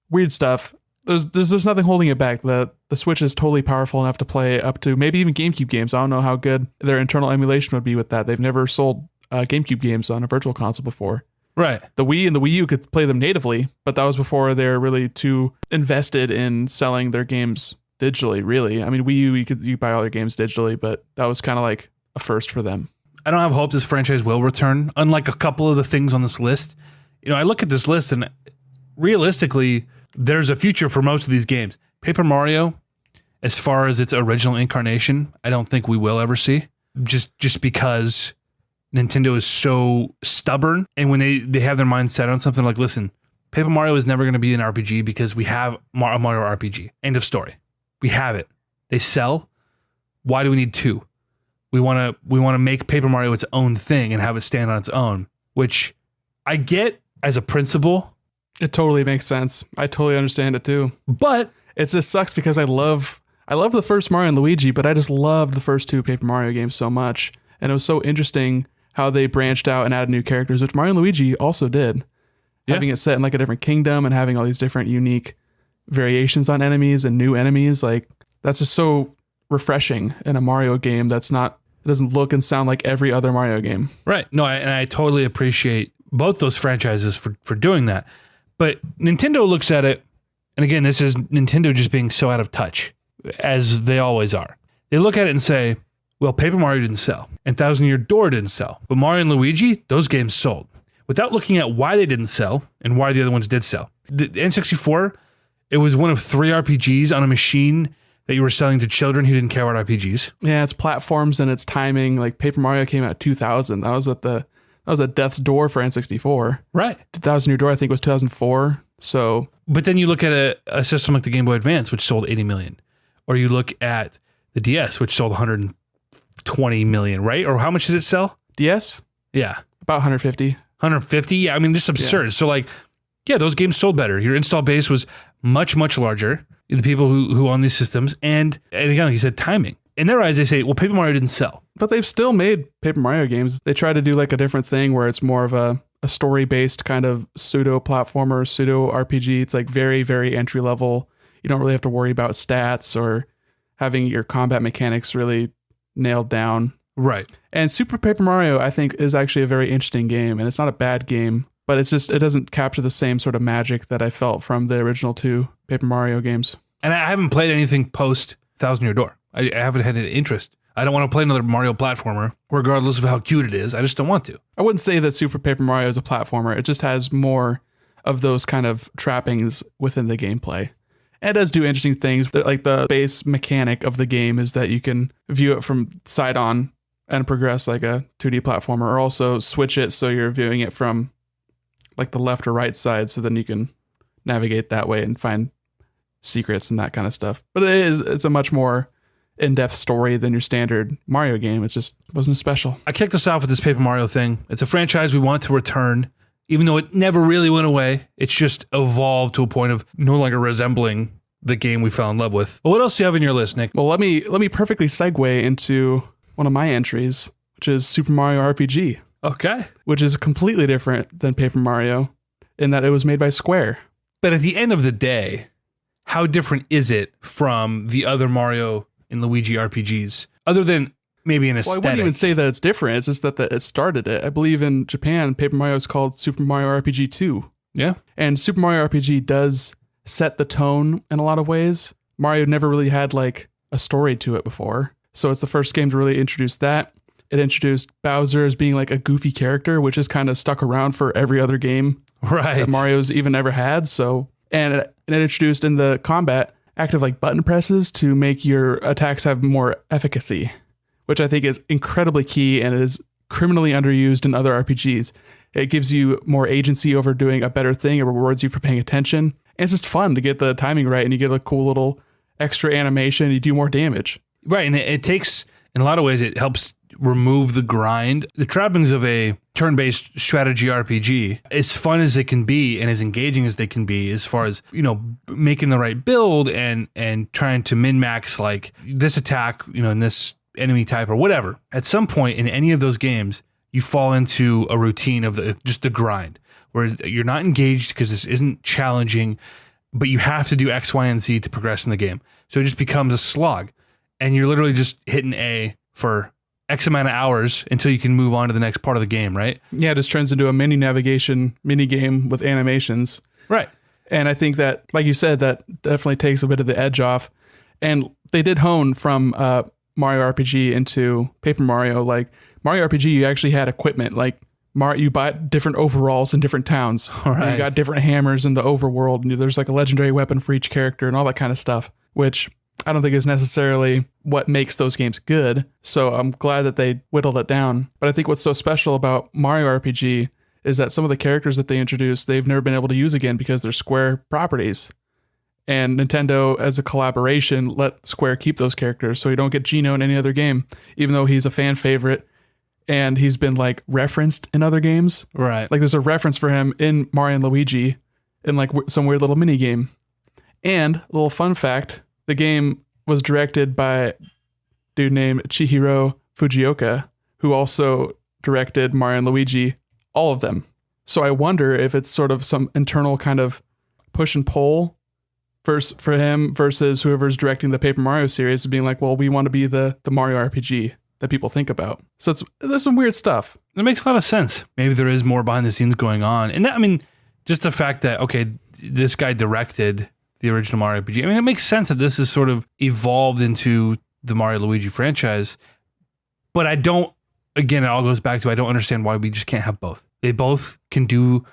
Weird stuff. There's nothing holding it back. The Switch is totally powerful enough to play up to maybe even GameCube games. I don't know how good their internal emulation would be with that. They've never sold GameCube games on a Virtual Console before. Right. The Wii and the Wii U could play them natively, but that was before they're really too invested in selling their games digitally, really. I mean, Wii U, you buy all your games digitally, but that was kind of like a first for them. I don't have hope this franchise will return, unlike a couple of the things on this list. I look at this list and realistically... There's a future for most of these games. Paper Mario, as far as its original incarnation, I don't think we will ever see. Just because Nintendo is so stubborn, and when they have their mind set on something like, listen, Paper Mario is never going to be an RPG because we have a Mario RPG. End of story. We have it. They sell. Why do we need 2? We want to make Paper Mario its own thing and have it stand on its own, which I get as a principle. It totally makes sense. I totally understand it too. But it just sucks because I love the first Mario and Luigi, but I just loved the first 2 Paper Mario games so much. And it was so interesting how they branched out and added new characters, which Mario and Luigi also did. Yeah. Having it set in a different kingdom and having all these different unique variations on enemies and new enemies. That's just so refreshing in a Mario game that's not It doesn't look and sound like every other Mario game. Right. No, and I totally appreciate both those franchises for doing that. But Nintendo looks at it, and again, this is Nintendo just being so out of touch, as they always are. They look at it and say, well, Paper Mario didn't sell, and Thousand Year Door didn't sell. But Mario and Luigi, those games sold. Without looking at why they didn't sell and why the other ones did sell. The N64, it was one of 3 RPGs on a machine that you were selling to children who didn't care about RPGs. Yeah, it's platforms and its timing. Like Paper Mario came out 2000. That was at death's door for N64. Right. 2000 Year Door, I think, was 2004. So, but then you look at a system like the Game Boy Advance, which sold 80 million, or you look at the DS, which sold 120 million, right? Or how much did it sell? DS? Yeah, about 150. 150. Yeah, I mean, just absurd. Yeah. So like, yeah, those games sold better. Your install base was much, much larger. The people who own these systems, and again, like you said, timing. In their eyes, they say, well, Paper Mario didn't sell. But they've still made Paper Mario games. They try to do like a different thing where it's more of a story-based kind of pseudo-platformer, pseudo-RPG. It's like very, very entry-level. You don't really have to worry about stats or having your combat mechanics really nailed down. Right. And Super Paper Mario, I think, is actually a very interesting game, and it's not a bad game, but it's just, it doesn't capture the same sort of magic that I felt from the original 2 Paper Mario games. And I haven't played anything post Thousand Year Door. I haven't had any interest. I don't want to play another Mario platformer, regardless of how cute it is. I just don't want to. I wouldn't say that Super Paper Mario is a platformer. It just has more of those kind of trappings within the gameplay. And it does do interesting things. Like the base mechanic of the game is that you can view it from side on and progress like a 2D platformer, or also switch it so you're viewing it from like the left or right side, so then you can navigate that way and find secrets and that kind of stuff. But it's a much more in-depth story than your standard Mario game. It just wasn't special. I kicked us off with this Paper Mario thing. It's a franchise we want to return, even though it never really went away. It's just evolved to a point of no longer resembling the game we fell in love with. But what else do you have in your list, Nick? Well, let me perfectly segue into one of my entries, which is Super Mario RPG. Okay. Which is completely different than Paper Mario in that it was made by Square. But at the end of the day, how different is it from the other Mario and Luigi RPGs, other than maybe an aesthetic? Well, I wouldn't even say that it's different. It's just that it started it. I believe in Japan, Paper Mario is called Super Mario RPG 2. Yeah. And Super Mario RPG does set the tone in a lot of ways. Mario never really had like a story to it before. So it's the first game to really introduce that. It introduced Bowser as being like a goofy character, which is kind of stuck around for every other game that Mario's even ever had. So, and it introduced in the combat active like button presses to make your attacks have more efficacy, which I think is incredibly key and is criminally underused in other RPGs. It gives you more agency over doing a better thing. It rewards you for paying attention. And it's just fun to get the timing right, and you get a cool little extra animation. You do more damage. Right, and it takes, in a lot of ways, it helps remove the grind. The trappings of a turn-based strategy RPG, as fun as it can be and as engaging as they can be, as far as, you know, making the right build and trying to min-max like this attack, you know, in this enemy type or whatever. At some point in any of those games, you fall into a routine of just the grind, where you're not engaged because this isn't challenging, but you have to do X, Y, and Z to progress in the game. So it just becomes a slog. And you're literally just hitting A for X amount of hours until you can move on to the next part of the game, right? Yeah, it just turns into a mini navigation mini game with animations. Right. And I think that, like you said, that definitely takes a bit of the edge off. And they did hone from Mario RPG into Paper Mario. Like Mario RPG, you actually had equipment. Like you bought different overalls in different towns. All right. You got different hammers in the overworld. And there's like a legendary weapon for each character and all that kind of stuff, which I don't think is necessarily what makes those games good. So I'm glad that they whittled it down. But I think what's so special about Mario RPG is that some of the characters that they introduced, they've never been able to use again because they're Square properties. And Nintendo, as a collaboration, let Square keep those characters so you don't get Geno in any other game, even though he's a fan favorite and he's been like referenced in other games. Right. Like there's a reference for him in Mario and Luigi in like some weird little mini game. And a little fun fact, the game was directed by a dude named Chihiro Fujioka, who also directed Mario and Luigi, all of them. So I wonder if it's sort of some internal kind of push and pull for him versus whoever's directing the Paper Mario series, being like, well, we want to be the Mario RPG. that people think about. So there's some weird stuff. It makes a lot of sense. Maybe there is more behind the scenes going on. And that, I mean, just the fact that, okay, this guy directed the original Mario RPG. I mean, it makes sense that this is sort of evolved into the Mario Luigi franchise. But I don't, again, it all goes back to I don't understand why we just can't have both. They both can do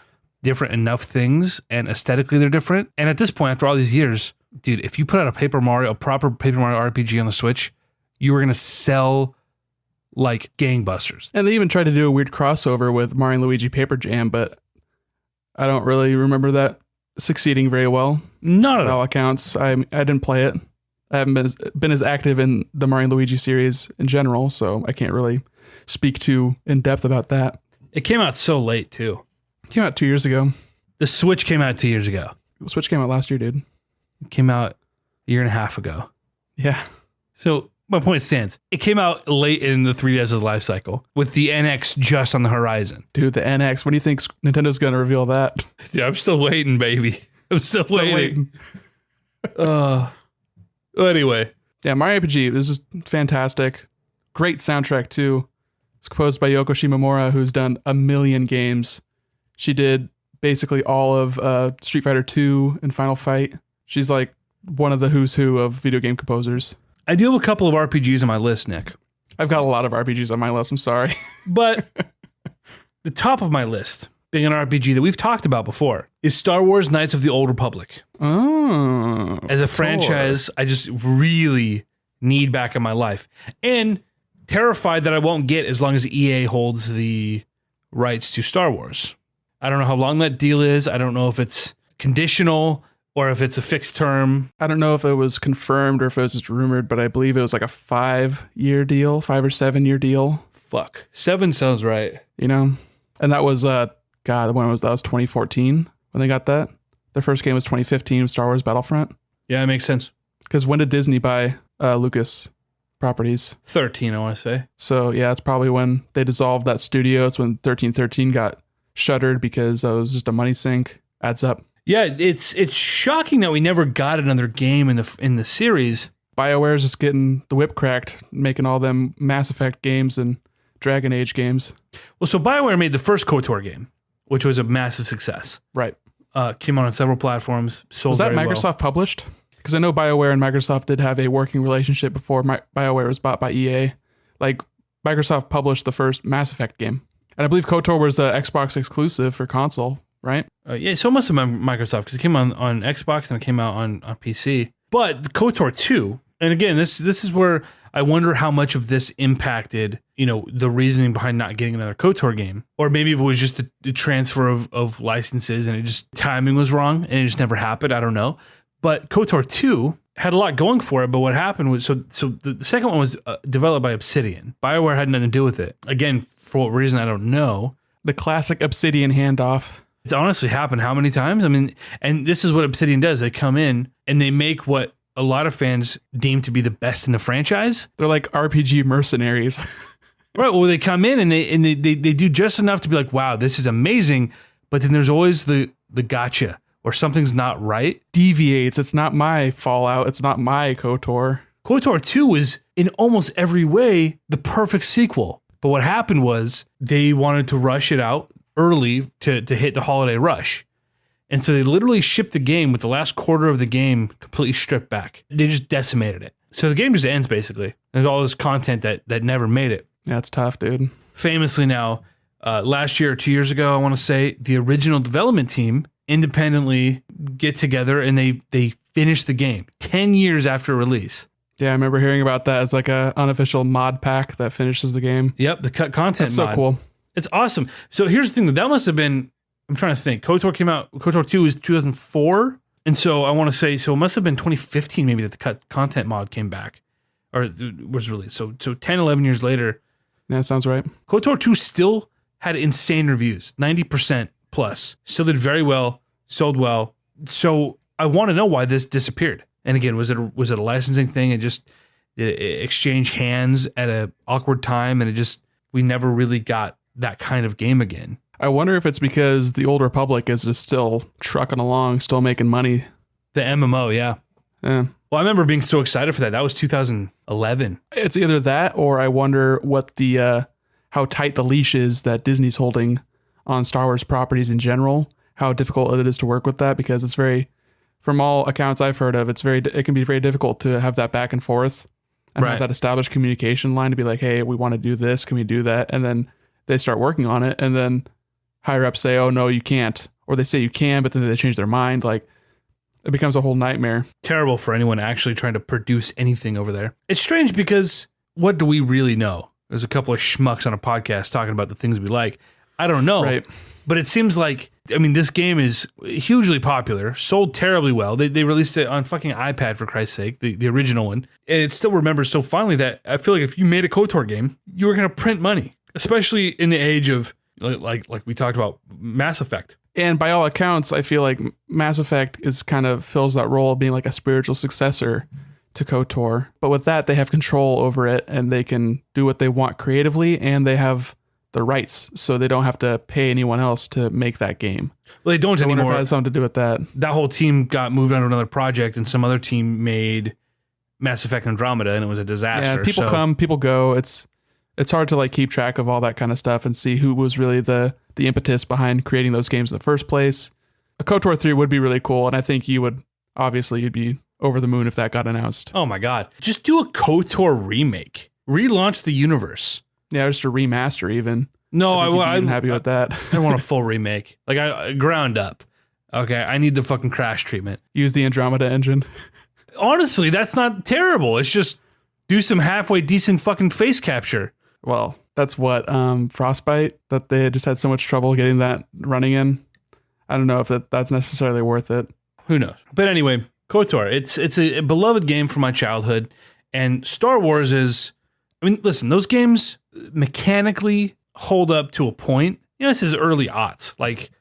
different enough things, and aesthetically they're different. And at this point, after all these years, dude, if you put out a proper Paper Mario RPG on the Switch, you were going to sell like gangbusters. And they even tried to do a weird crossover with Mario and Luigi Paper Jam, but I don't really remember that succeeding very well. Not at all accounts. I didn't play it. I haven't been as active in the Mario and Luigi series in general, so I can't really speak too in depth about that. It came out so late too. It came out 2 years ago. The Switch came out 2 years ago. The Switch came out last year, dude. It came out a year and a half ago. Yeah. So my point stands. It came out late in the 3DS's life cycle with the NX just on the horizon. Dude, the NX. When do you think Nintendo's going to reveal that? Yeah, I'm still waiting, baby. I'm still waiting. Anyway. Yeah, Mario RPG. This is fantastic. Great soundtrack, too. It's composed by Yoko Shimomura, who's done a million games. She did basically all of Street Fighter 2 and Final Fight. She's like one of the who's who of video game composers. I do have a couple of RPGs on my list, Nick. I've got a lot of RPGs on my list. I'm sorry. But the top of my list, being an RPG that we've talked about before, is Star Wars Knights of the Old Republic. Oh. As a franchise, I just really need back in my life. And terrified that I won't get as long as EA holds the rights to Star Wars. I don't know how long that deal is. I don't know if it's conditional or if it's a fixed term. I don't know if it was confirmed or if it was just rumored, but I believe it was like a 5-year deal, 5 or 7 year deal. Fuck. 7 sounds right. You know? And that was, when was that? Was 2014 when they got that? Their first game was 2015 with Star Wars Battlefront. Yeah, it makes sense. Because when did Disney buy Lucas Properties? 13, I want to say. So yeah, it's probably when they dissolved that studio. It's when 1313 got shuttered because that was just a money sink. Adds up. Yeah, it's shocking that we never got another game in the series. BioWare's just getting the whip cracked, making all them Mass Effect games and Dragon Age games. Well, so BioWare made the first KOTOR game, which was a massive success. Right. Came out on several platforms. Sold was that very Microsoft well. published? Because I know BioWare and Microsoft did have a working relationship before BioWare was bought by EA. Like, Microsoft published the first Mass Effect game. And I believe KOTOR was an Xbox exclusive for console, right? Yeah, so it must have been Microsoft because it came on Xbox and it came out on PC. But KOTOR 2, and again, this is where I wonder how much of this impacted, the reasoning behind not getting another KOTOR game. Or maybe if it was just the transfer of licenses and it just timing was wrong and it just never happened. I don't know. But KOTOR 2 had a lot going for it, but what happened was, so the second one was developed by Obsidian. BioWare had nothing to do with it. Again, for what reason, I don't know. The classic Obsidian handoff. It's honestly happened how many times? I mean, and this is what Obsidian does. They come in and they make what a lot of fans deem to be the best in the franchise. They're like RPG mercenaries. Right, well, they come in and they do just enough to be like, wow, this is amazing, but then there's always the gotcha. Or something's not right. Deviates. It's not my Fallout. It's not my KOTOR. KOTOR 2 was, in almost every way, the perfect sequel. But what happened was they wanted to rush it out early to hit the holiday rush. And so they literally shipped the game with the last quarter of the game completely stripped back. They just decimated it. So the game just ends, basically. There's all this content that never made it. Yeah, it's tough, dude. Famously now, last year or 2 years ago, I want to say, the original development team independently get together and they finish the game 10 years after release. Yeah, I remember hearing about that as like a unofficial mod pack that finishes the game. Yep, the cut content That's mod. so cool. It's awesome. So here's the thing, that must have been, I'm trying to think, KOTOR 2 is 2004, and so I want to say, so it must have been 2015 maybe that the cut content mod came back, or was released. So 10, 11 years later. Yeah, that sounds right. KOTOR 2 still had insane reviews, 90% plus. Still did very well, sold well. So I want to know why this disappeared. And again, was it a licensing thing? It exchanged hands at an awkward time, and we never really got that kind of game again. I wonder if it's because the Old Republic is just still trucking along, still making money. The MMO, yeah. Yeah. Well, I remember being so excited for that. That was 2011. It's either that or I wonder what the how tight the leash is that Disney's holding on Star Wars properties in general, how difficult it is to work with that, because it's very, from all accounts I've heard of, it can be very difficult to have that back and forth and have that established communication line to be like, hey, we want to do this. Can we do that? And then they start working on it. And then higher ups say, oh, no, you can't. Or they say you can, but then they change their mind. Like, it becomes a whole nightmare. Terrible for anyone actually trying to produce anything over there. It's strange because what do we really know? There's a couple of schmucks on a podcast talking about the things we like. I don't know. Right. But it seems like, I mean, this game is hugely popular, sold terribly well. They released it on fucking iPad, for Christ's sake, the original one. And it still remembers so fondly that I feel like if you made a KOTOR game, you were going to print money, especially in the age of, like we talked about, Mass Effect. And by all accounts, I feel like Mass Effect fills that role of being like a spiritual successor to KOTOR. But with that, they have control over it and they can do what they want creatively, and they have the rights, so they don't have to pay anyone else to make that game. Well, they don't anymore. I wonder if it has something to do with that. That whole team got moved on to another project, and some other team made Mass Effect Andromeda, and it was a disaster. Yeah, people come, people go. It's hard to like keep track of all that kind of stuff and see who was really the impetus behind creating those games in the first place. A KOTOR 3 would be really cool, and I think you'd be over the moon if that got announced. Oh my God. Just do a KOTOR remake. Relaunch the universe. Yeah, just a remaster even. No, I'm happy with that. I want a full remake. Like, I ground up. Okay, I need the fucking crash treatment. Use the Andromeda engine. Honestly, that's not terrible. It's just do some halfway decent fucking face capture. Well, that's what Frostbite, that they just had so much trouble getting that running in. I don't know if that's necessarily worth it. Who knows? But anyway, KOTOR, it's a beloved game from my childhood, and Star Wars is, I mean, listen, those games mechanically hold up to a point. You know, this is early aughts. Like,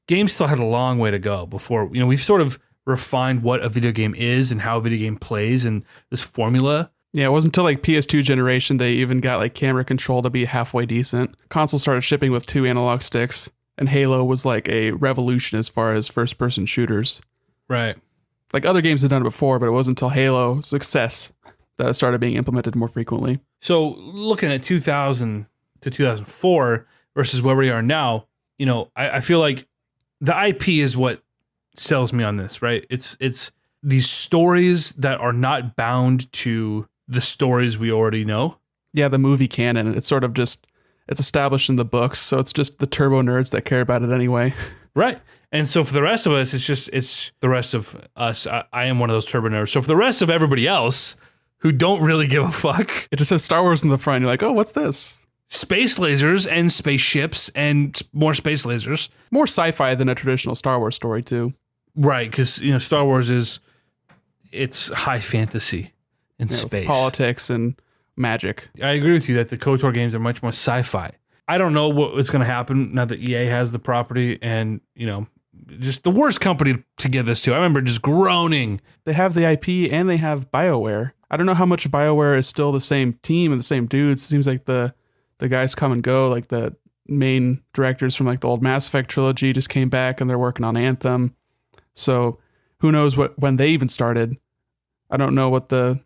games still had a long way to go before, you know, we've sort of refined what a video game is and how a video game plays and this formula. Yeah, it wasn't until like PS2 generation they even got like camera control to be halfway decent. Consoles started shipping with 2 analog sticks, and Halo was like a revolution as far as first-person shooters. Right. Like, other games had done it before, but it wasn't until Halo's success that it started being implemented more frequently. So looking at 2000 to 2004 versus where we are now, you know, I feel like the IP is what sells me on this, right? It's these stories that are not bound to the stories we already know. Yeah, the movie canon. It's sort of just, it's established in the books, so it's just the turbo nerds that care about it anyway. Right. And so for the rest of us, it's the rest of us. I am one of those turbo nerds. So for the rest of everybody else who don't really give a fuck, it just says Star Wars in the front. You're like, oh, what's this? Space lasers and spaceships and more space lasers. More sci-fi than a traditional Star Wars story too. Right, because, you know, Star Wars it's high fantasy in space. Politics and magic. I agree with you that the KOTOR games are much more sci-fi. I don't know what's going to happen now that EA has the property and, you know, just the worst company to give this to. I remember just groaning. They have the IP and they have BioWare. I don't know how much BioWare is still the same team and the same dudes. It seems like the guys come and go, like the main directors from like the old Mass Effect trilogy just came back and they're working on Anthem. So who knows when they even started. I don't know what the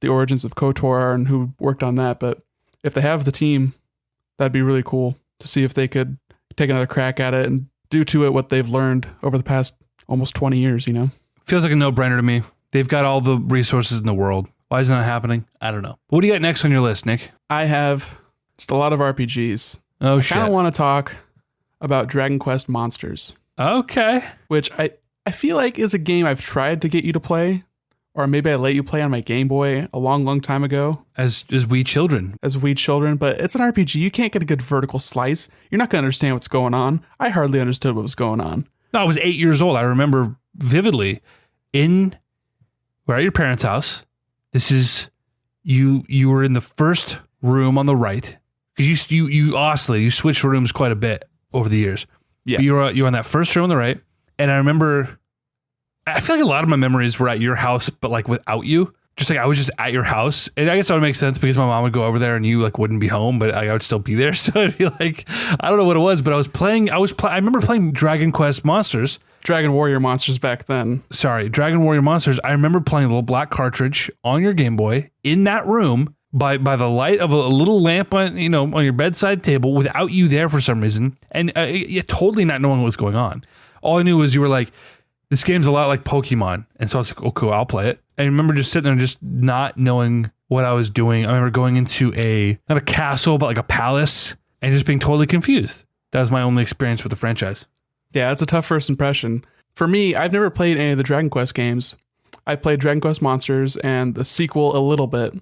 origins of KOTOR are and who worked on that, but if they have the team, that'd be really cool to see if they could take another crack at it and do to it what they've learned over the past almost 20 years, you know? Feels like a no-brainer to me. They've got all the resources in the world. Why is it not happening? I don't know. What do you got next on your list, Nick? I have just a lot of RPGs. Oh, shit. I kind of want to talk about Dragon Quest Monsters. Okay. Which I feel like is a game I've tried to get you to play, or maybe I let you play on my Game Boy a long, long time ago. As wee children. But it's an RPG. You can't get a good vertical slice. You're not going to understand what's going on. I hardly understood what was going on. No, I was 8 years old. I remember vividly we're at your parents' house. This is, you were in the first room on the right. Because you oscillate, you switch rooms quite a bit over the years. Yeah. But you were on that first room on the right. And I remember, I feel like a lot of my memories were at your house, but like without you. just like I was just at your house, and I guess that would make sense because my mom would go over there and you like wouldn't be home, but I would still be there. So it'd be like, I don't know what it was, but I remember playing Dragon Quest Monsters. Dragon Warrior Monsters back then. Sorry, Dragon Warrior Monsters. I remember playing a little black cartridge on your Game Boy in that room by the light of a little lamp on your bedside table without you there for some reason, and totally not knowing what was going on. All I knew was you were like, this game's a lot like Pokemon, and so I was like, oh cool, I'll play it. I remember just sitting there and just not knowing what I was doing. I remember going into not a castle, but like a palace, and just being totally confused. That was my only experience with the franchise. Yeah, it's a tough first impression. For me, I've never played any of the Dragon Quest games. I played Dragon Quest Monsters and the sequel a little bit.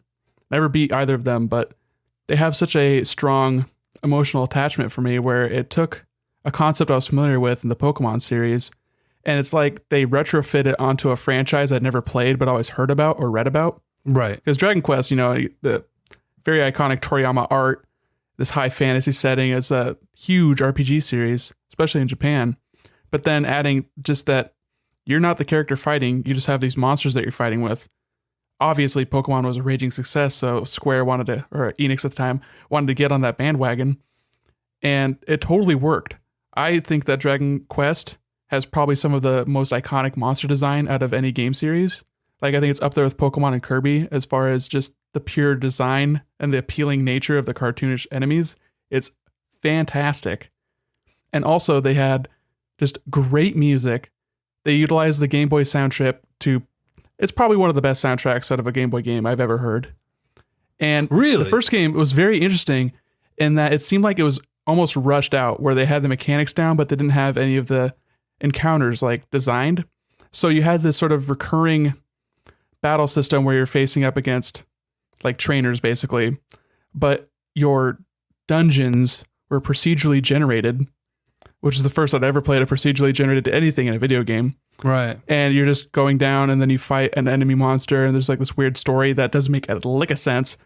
Never beat either of them, but they have such a strong emotional attachment for me where it took a concept I was familiar with in the Pokemon series, and it's like they retrofit it onto a franchise I'd never played but always heard about or read about. Right. Because Dragon Quest, the very iconic Toriyama art, this high fantasy setting, is a huge RPG series, especially in Japan. But then adding just that you're not the character fighting, you just have these monsters that you're fighting with. Obviously, Pokemon was a raging success, so Square or Enix at the time, wanted to get on that bandwagon. And it totally worked. I think that Dragon Quest has probably some of the most iconic monster design out of any game series. Like, I think it's up there with Pokemon and Kirby as far as just the pure design and the appealing nature of the cartoonish enemies. It's fantastic. And also, they had just great music. They utilized the Game Boy soundtrack it's probably one of the best soundtracks out of a Game Boy game I've ever heard. And really, the first game was very interesting in that it seemed like it was almost rushed out, where they had the mechanics down, but they didn't have any of the encounters like designed. So you had this sort of recurring battle system where you're facing up against like trainers basically, but your dungeons were procedurally generated, which is the first I'd ever played a procedurally generated anything in a video game. Right. And you're just going down and then you fight an enemy monster and there's like this weird story that doesn't make a lick of sense.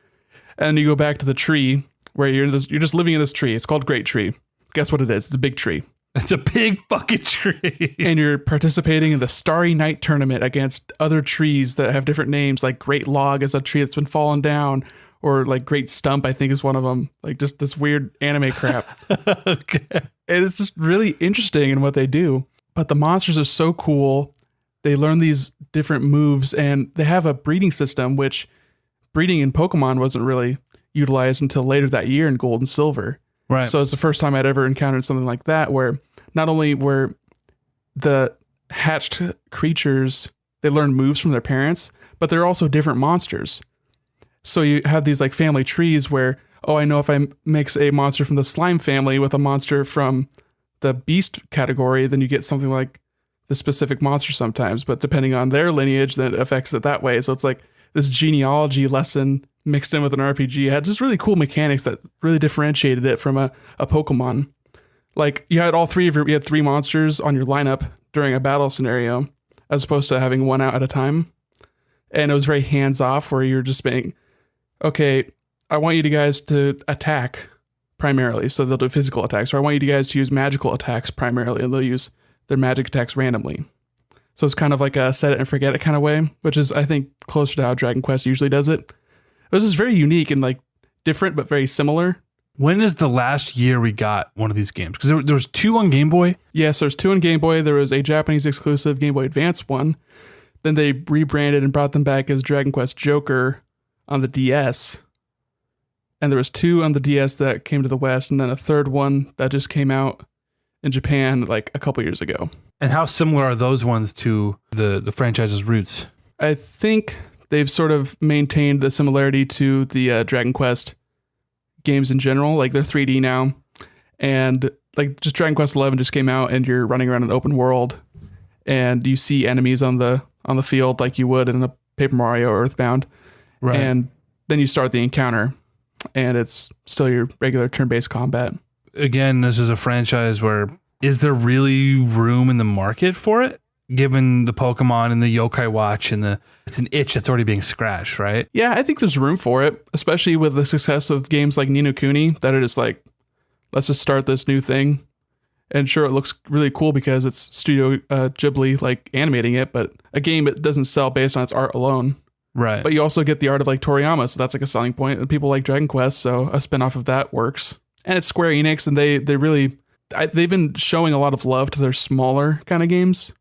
And you go back to the tree where you're just living in this tree. It's called Great Tree. Guess what it is? It's a big tree. It's a big fucking tree. And you're participating in the Starry Night tournament against other trees that have different names, like Great Log is a tree that's been fallen down, or like Great Stump, I think is one of them. Like just this weird anime crap. Okay. And it's just really interesting in what they do. But the monsters are so cool. They learn these different moves and they have a breeding system, which breeding in Pokemon wasn't really utilized until later that year in Gold and Silver. Right. So it's the first time I'd ever encountered something like that, where not only were the hatched creatures, they learn moves from their parents, but they're also different monsters. So you have these like family trees where, oh, I know if I mix a monster from the slime family with a monster from the beast category, then you get something like the specific monster sometimes, but depending on their lineage, then it affects it that way. So it's like this genealogy lesson mixed in with an RPG. It had just really cool mechanics that really differentiated it from a Pokemon. Like you had you had three monsters on your lineup during a battle scenario, as opposed to having one out at a time. And it was very hands off, where you're just being, okay, I want you guys to attack primarily, so they'll do physical attacks, or I want you guys to use magical attacks primarily, and they'll use their magic attacks randomly. So it's kind of like a set it and forget it kind of way, which is, I think, closer to how Dragon Quest usually does it. It was just very unique and like different, but very similar. When is the last year we got one of these games? Because there was two on Game Boy. Yes, there's two on Game Boy. There was a Japanese exclusive Game Boy Advance one. Then they rebranded and brought them back as Dragon Quest Joker on the DS. And there was two on the DS that came to the West, and then a third one that just came out in Japan like a couple years ago. And how similar are those ones to the franchise's roots? I think they've sort of maintained the similarity to the Dragon Quest games in general. Like they're 3D now, and like just Dragon Quest 11 just came out, and you're running around an open world, and you see enemies on the field like you would in a Paper Mario or Earthbound, right? And then you start the encounter. And it's still your regular turn-based combat. Again, this is a franchise where, is there really room in the market for it? Given the Pokemon and the Yokai Watch and it's an itch that's already being scratched, right? Yeah, I think there's room for it, especially with the success of games like Ni no Kuni that are just like, let's just start this new thing. And sure, it looks really cool because it's Studio Ghibli like animating it, but a game that doesn't sell based on its art alone. Right. But you also get the art of like Toriyama, so that's like a selling point. And people like Dragon Quest, so a spinoff of that works. And it's Square Enix, and they've been showing a lot of love to their smaller kind of games.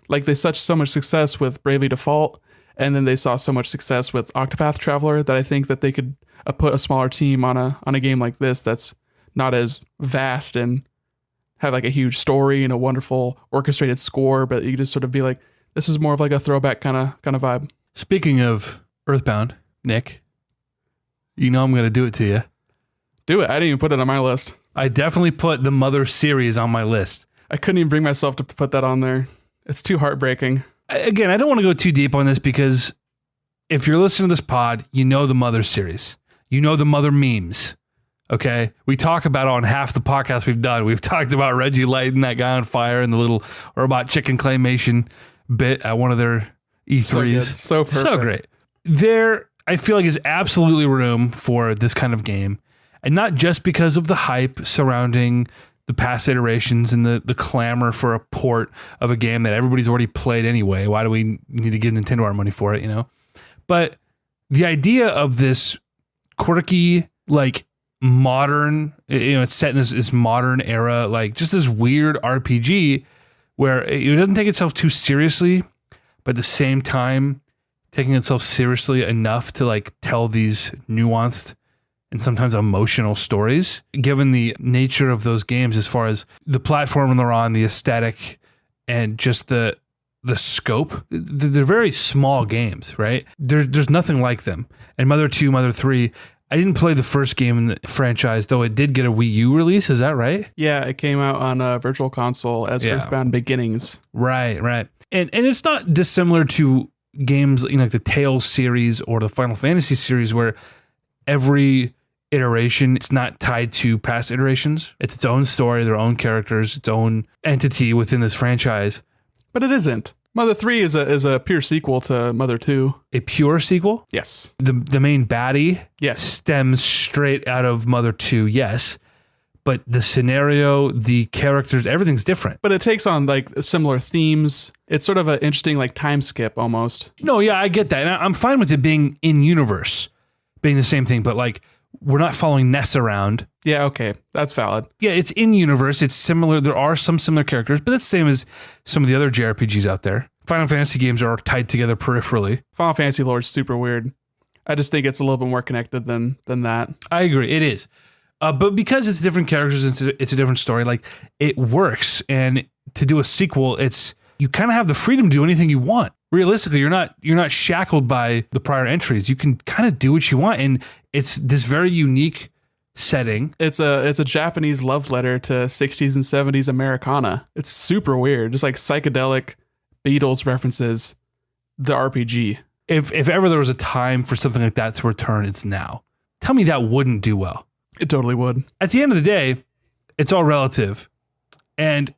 Like they such so much success with Bravely Default, and then they saw so much success with Octopath Traveler that I think that they could put a smaller team on a game like this that's not as vast and have like a huge story and a wonderful orchestrated score, but you can just sort of be like, this is more of like a throwback kind of vibe. Speaking of Earthbound, Nick, you know I'm going to do it to you. Do it. I didn't even put it on my list. I definitely put the Mother series on my list. I couldn't even bring myself to put that on there. It's too heartbreaking. Again, I don't want to go too deep on this because if you're listening to this pod, you know the Mother series. You know the Mother memes. Okay? We talk about it on half the podcast we've done. We've talked about Reggie lighting that guy on fire and the little robot chicken claymation bit at one of their E3s. So perfect. So great. There, I feel like, is absolutely room for this kind of game. And not just because of the hype surrounding the past iterations and the clamor for a port of a game that everybody's already played anyway. Why do we need to give Nintendo our money for it, you know? But the idea of this quirky, like, modern, you know, it's set in this modern era, like, just this weird RPG where it doesn't take itself too seriously, but at the same time, taking itself seriously enough to, like, tell these nuanced and sometimes emotional stories, given the nature of those games as far as the platform they're on, the aesthetic, and just the scope. They're very small games, right? There's nothing like them. And Mother 2, Mother 3, I didn't play the first game in the franchise, though it did get a Wii U release. Is that right? Yeah, it came out on a Virtual Console as Earthbound Beginnings. Right. And it's not dissimilar to games, you know, like the Tales series or the Final Fantasy series, where every iteration, it's not tied to past iterations. It's its own story, their own characters, its own entity within this franchise. But it isn't. Mother 3 is a pure sequel to Mother 2. A pure sequel? Yes. The main baddie yes. stems straight out of Mother 2, yes. But the scenario, the characters, everything's different. But it takes on like similar themes. It's sort of an interesting like time skip almost. No, yeah, I get that. And I'm fine with it being in universe, being the same thing, but like we're not following Ness around. Yeah, okay. That's valid. Yeah, it's in universe. It's similar. There are some similar characters, but it's the same as some of the other JRPGs out there. Final Fantasy games are tied together peripherally. Final Fantasy lore is super weird. I just think it's a little bit more connected than that. I agree. It is. But because it's different characters, it's a different story. Like, it works. And to do a sequel, you kind of have the freedom to do anything you want. Realistically, you're not shackled by the prior entries. You can kind of do what you want, and it's this very unique setting. It's a Japanese love letter to 60s and 70s Americana. It's super weird, just like psychedelic Beatles references the RPG. If ever there was a time for something like that to return, it's now. Tell me that wouldn't do well. It totally would. At the end of the day, it's all relative, and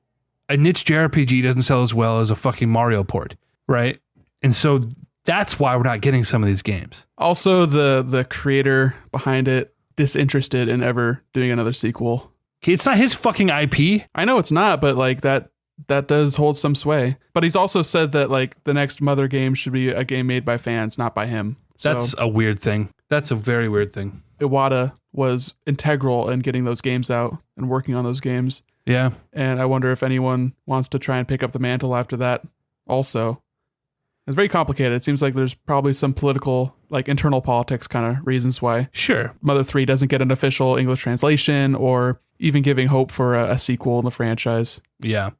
a niche JRPG doesn't sell as well as a fucking Mario port, right? And so that's why we're not getting some of these games. Also, the creator behind it disinterested in ever doing another sequel. Okay, it's not his fucking IP. I know it's not, but like that does hold some sway. But he's also said that like the next Mother game should be a game made by fans, not by him. So That's a weird thing. That's a very weird thing. Iwata was integral in getting those games out and working on those games. Yeah. And I wonder if anyone wants to try and pick up the mantle after that also. It's very complicated. It seems like there's probably some political, like internal politics kind of reasons why Sure. Mother 3 doesn't get an official English translation or even giving hope for a sequel in the franchise. Yeah.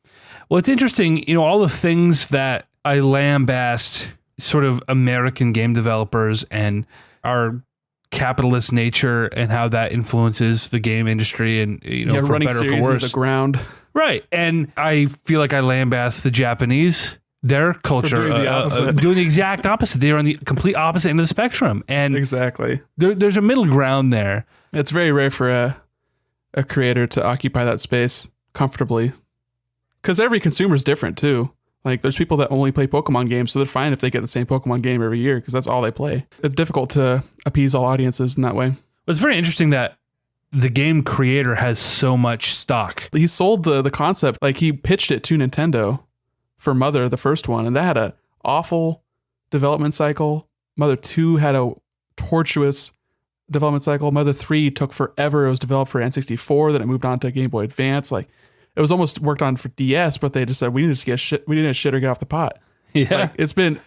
Well, it's interesting, you know, all the things that I lambast sort of American game developers and our capitalist nature and how that influences the game industry and, you know, for running better or series for into worse. the ground. Right. And I feel like I lambast the Japanese, their culture, doing the opposite. doing the exact opposite. They're on the complete opposite end of the spectrum. And Exactly. there's a middle ground there. It's very rare for a creator to occupy that space comfortably. Because every consumer is different too. Like there's people that only play Pokemon games, so they're fine if they get the same Pokemon game every year because that's all they play. It's difficult to appease all audiences in that way. It's very interesting that the game creator has so much stock. He sold the concept, like he pitched it to Nintendo for Mother, the first one, and that had a awful development cycle, Mother 2 had a tortuous development cycle. Mother 3 took forever. It was developed for N64, then it moved on to Game Boy Advance. Like, it was almost worked on for DS, but they just said we need to shit or get off the pot. Yeah. Like,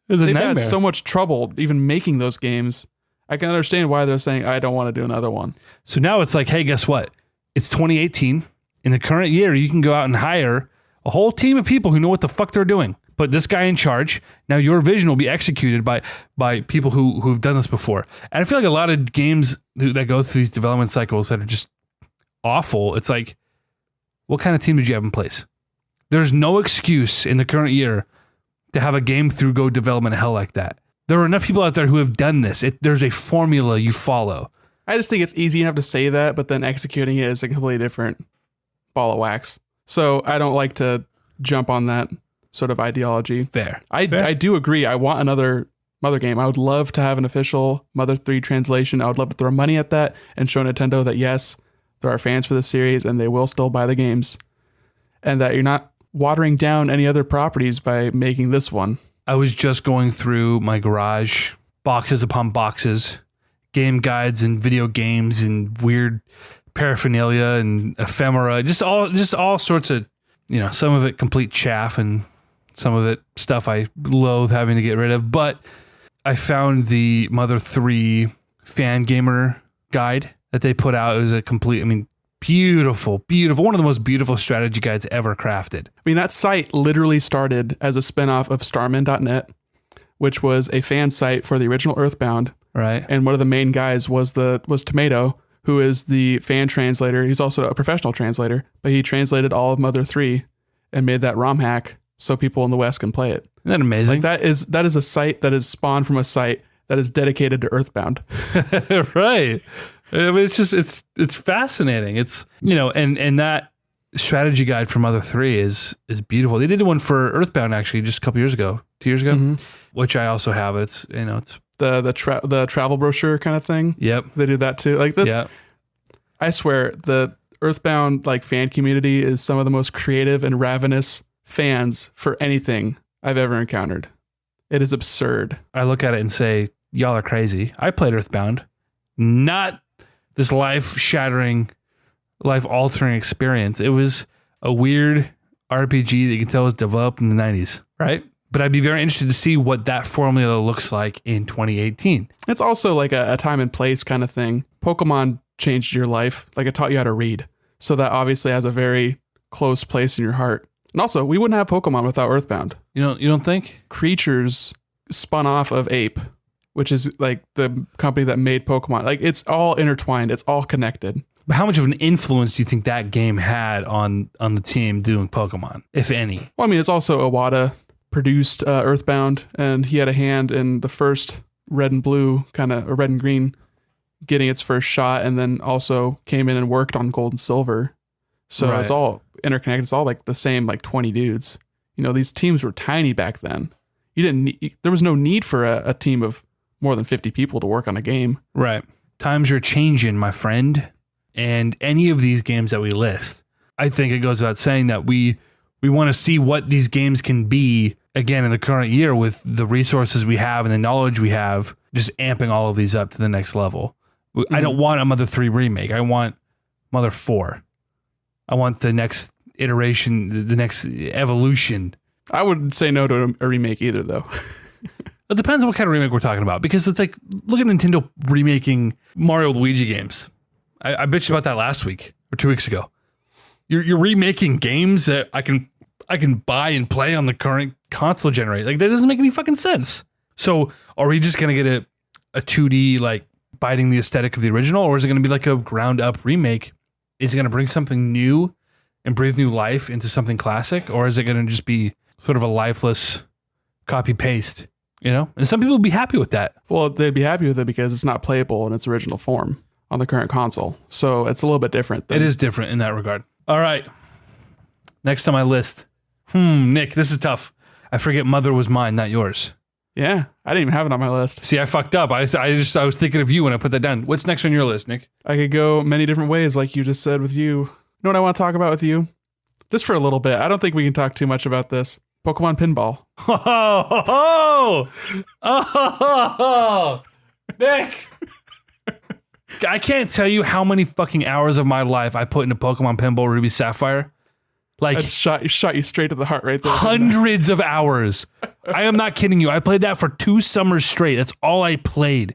they've had so much trouble even making those games. I can understand why they're saying I don't want to do another one. So now it's like, hey, guess what? It's 2018. In the current year, you can go out and hire a whole team of people who know what the fuck they're doing. Put this guy in charge. Now your vision will be executed by people who've done this before. And I feel like a lot of games that go through these development cycles that are just awful. It's like, what kind of team did you have in place? There's no excuse in the current year to have a game through go development hell like that. There are enough people out there who have done this. There's a formula you follow. I just think it's easy enough to say that, but then executing it is a completely different ball of wax. So I don't like to jump on that sort of ideology. Fair. I do agree. I want another Mother game. I would love to have an official Mother 3 translation. I would love to throw money at that and show Nintendo that yes, there are fans for the series and they will still buy the games. And that you're not watering down any other properties by making this one. I was just going through my garage, boxes upon boxes, game guides and video games and weird paraphernalia and ephemera, just all sorts of, some of it complete chaff and some of it stuff I loathe having to get rid of. But I found the Mother 3 fan gamer guide that they put out. It was a complete, beautiful, one of the most beautiful strategy guides ever crafted. That site literally started as a spinoff of Starman.net, which was a fan site for the original Earthbound. Right. And one of the main guys was Tomato, who is the fan translator. He's also a professional translator, but he translated all of Mother 3 and made that ROM hack so people in the West can play it. Isn't that amazing? Like that is a site that is spawned from a site that is dedicated to Earthbound. Right. It's fascinating. It's, and that strategy guide for Mother 3 is beautiful. They did one for Earthbound actually just a couple years ago, 2 years ago, which I also have. It's the travel brochure kind of thing. Yep. They do that too. Like that's, yep. I swear the Earthbound fan community is some of the most creative and ravenous fans for anything I've ever encountered. It is absurd. I look at it and say, y'all are crazy. I played Earthbound, not this life-shattering, life-altering experience. It was a weird RPG that you can tell was developed in the 90s, right? But I'd be very interested to see what that formula looks like in 2018. It's also like a time and place kind of thing. Pokemon changed your life. Like it taught you how to read. So that obviously has a very close place in your heart. And also, we wouldn't have Pokemon without Earthbound. You don't think? Creatures spun off of Ape, which is like the company that made Pokemon. Like it's all intertwined. It's all connected. But how much of an influence do you think that game had on the team doing Pokemon, if any? Well, it's also Iwata produced Earthbound, and he had a hand in the first red and blue or red and green getting its first shot, and then also came in and worked on gold and silver. So It's all interconnected. It's all like the same 20 dudes. These teams were tiny back then. There was no need for a team of more than 50 people to work on a game. Right. Times are changing, my friend. And any of these games that we list, I think it goes without saying that we want to see what these games can be again in the current year with the resources we have and the knowledge we have, just amping all of these up to the next level. I don't want a Mother 3 remake. I want Mother 4. I want the next iteration, the next evolution. I would say no to a remake either, though. It depends on what kind of remake we're talking about, because it's like, look at Nintendo remaking Mario and Luigi games. I bitched about that last week or 2 weeks ago. You're remaking games that I can buy and play on the current console generation. Like, that doesn't make any fucking sense. So are we just going to get a 2D, biting the aesthetic of the original, or is it going to be like a ground up remake? Is it going to bring something new and breathe new life into something classic? Or is it going to just be sort of a lifeless copy paste, And some people would be happy with that. Well, they'd be happy with it because it's not playable in its original form on the current console. So it's a little bit different. It is different in that regard. All right. Next on my list. Nick, this is tough. I forget Mother was mine, not yours. Yeah, I didn't even have it on my list. See, I fucked up. I was thinking of you when I put that down. What's next on your list, Nick? I could go many different ways, like you just said with you. You know what I want to talk about with you? Just for a little bit. I don't think we can talk too much about this, Pokemon Pinball. Oh, Nick. I can't tell you how many fucking hours of my life I put into Pokemon Pinball Ruby Sapphire. Like, That shot you straight to the heart right there. hundreds of hours. I am not kidding you. I played that for 2 summers straight. That's all I played.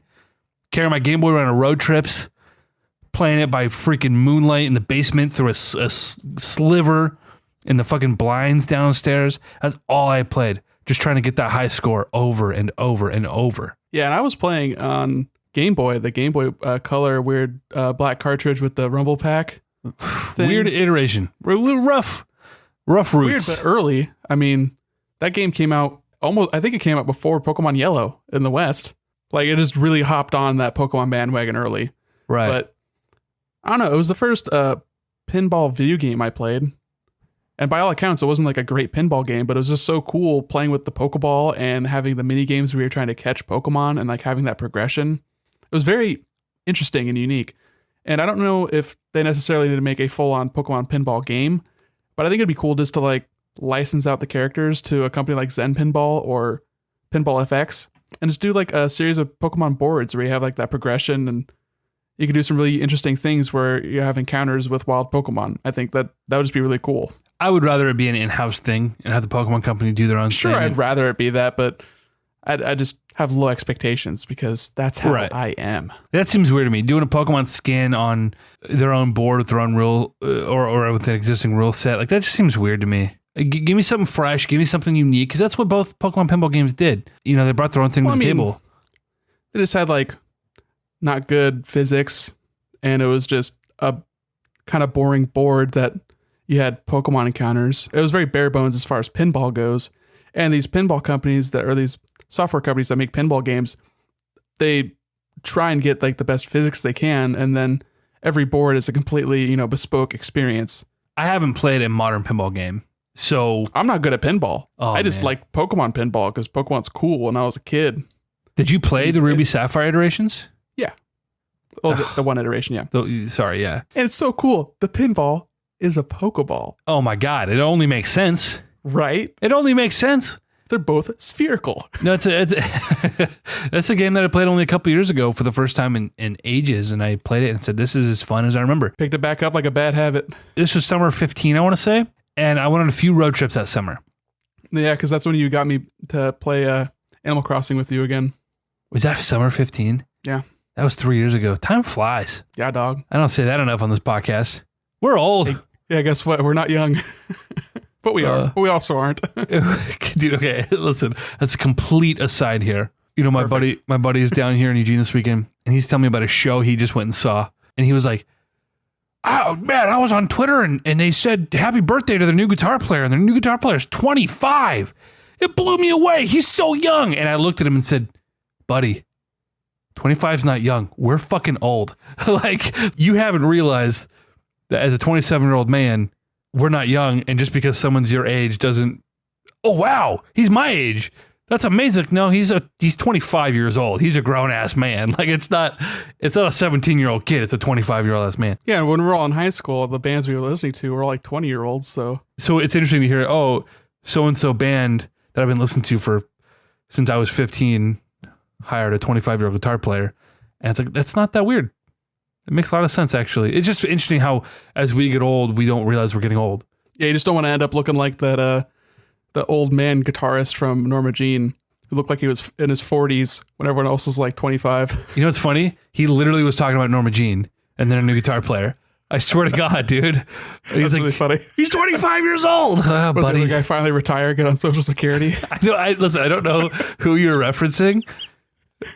Carrying my Game Boy around on road trips, playing it by freaking moonlight in the basement through a sliver in the fucking blinds downstairs. That's all I played. Just trying to get that high score over and over and over. Yeah, and I was playing on Game Boy, the Game Boy Color weird black cartridge with the Rumble Pack thing. Weird iteration. Rough roots. Weird, but early. I mean, that game came out I think it came out before Pokemon Yellow in the West. Like, it just really hopped on that Pokemon bandwagon early. Right. But I don't know. It was the first pinball video game I played. And by all accounts, it wasn't like a great pinball game, but it was just so cool playing with the Pokeball and having the mini games where you're trying to catch Pokemon and like having that progression. It was very interesting and unique. And I don't know if they necessarily need to make a full-on Pokemon pinball game, but I think it'd be cool just to like license out the characters to a company like Zen Pinball or Pinball FX and just do like a series of Pokemon boards where you have like that progression and you could do some really interesting things where you have encounters with wild Pokemon. I think that would just be really cool. I would rather it be an in-house thing and have the Pokemon Company do their own thing. Sure, I'd rather it be that, but I just have low expectations because that's how I am. That seems weird to me. Doing a Pokemon skin on their own board with their own rule or with an existing rule set, like that just seems weird to me. Give me something fresh. Give me something unique because that's what both Pokemon Pinball games did. You know, they brought their own thing to the table. They just had like not good physics, and it was just a kind of boring board that you had Pokemon encounters. It was very bare bones as far as pinball goes. And these pinball companies these software companies that make pinball games, they try and get like the best physics they can, and then every board is a completely, bespoke experience. I haven't played a modern pinball game, so I'm not good at pinball. Oh, I just like Pokemon pinball because Pokemon's cool when I was a kid. Did you play the Ruby Sapphire iterations? Yeah. Well, the one iteration, yeah. Sorry, yeah. And it's so cool. The pinball is a Pokeball. Oh my God, it only makes sense. Right? It only makes sense. They're both spherical. No, it's that's a game that I played only a couple years ago for the first time in ages, and I played it and said, this is as fun as I remember. Picked it back up like a bad habit. This was summer 15, I want to say, and I went on a few road trips that summer. Yeah, because that's when you got me to play Animal Crossing with you again. Was that summer 15? Yeah. That was 3 years ago. Time flies. Yeah, dog. I don't say that enough on this podcast. We're old. Yeah, guess what? We're not young. But we are. But we also aren't. Dude, okay, listen. That's a complete aside here. You know, my buddy is down here in Eugene this weekend, and he's telling me about a show he just went and saw. And he was like, oh, man, I was on Twitter, and they said happy birthday to their new guitar player, and their new guitar player is 25. It blew me away. He's so young. And I looked at him and said, buddy, 25 is not young. We're fucking old. Like, you haven't realized that as a 27-year-old man, we're not young, and just because someone's your age doesn't, oh wow, he's my age. That's amazing. No, he's 25 years old. He's a grown-ass man. Like, it's not a 17-year-old kid, it's a 25-year-old ass man. Yeah, and when we're all in high school, the bands we were listening to were all like 20-year-olds, so it's interesting to hear, oh, so-and-so band that I've been listening to since I was 15 hired a 25-year-old guitar player. And it's like, that's not that weird. It makes a lot of sense, actually. It's just interesting how, as we get old, we don't realize we're getting old. Yeah, you just don't want to end up looking like that the old man guitarist from Norma Jean, who looked like he was in his 40s when everyone else was like 25. You know what's funny? He literally was talking about Norma Jean and then a new guitar player. I swear to God, dude. That's really funny. He's 25 years old, But buddy. the guy finally retired, get on Social Security. Listen, I don't know who you're referencing.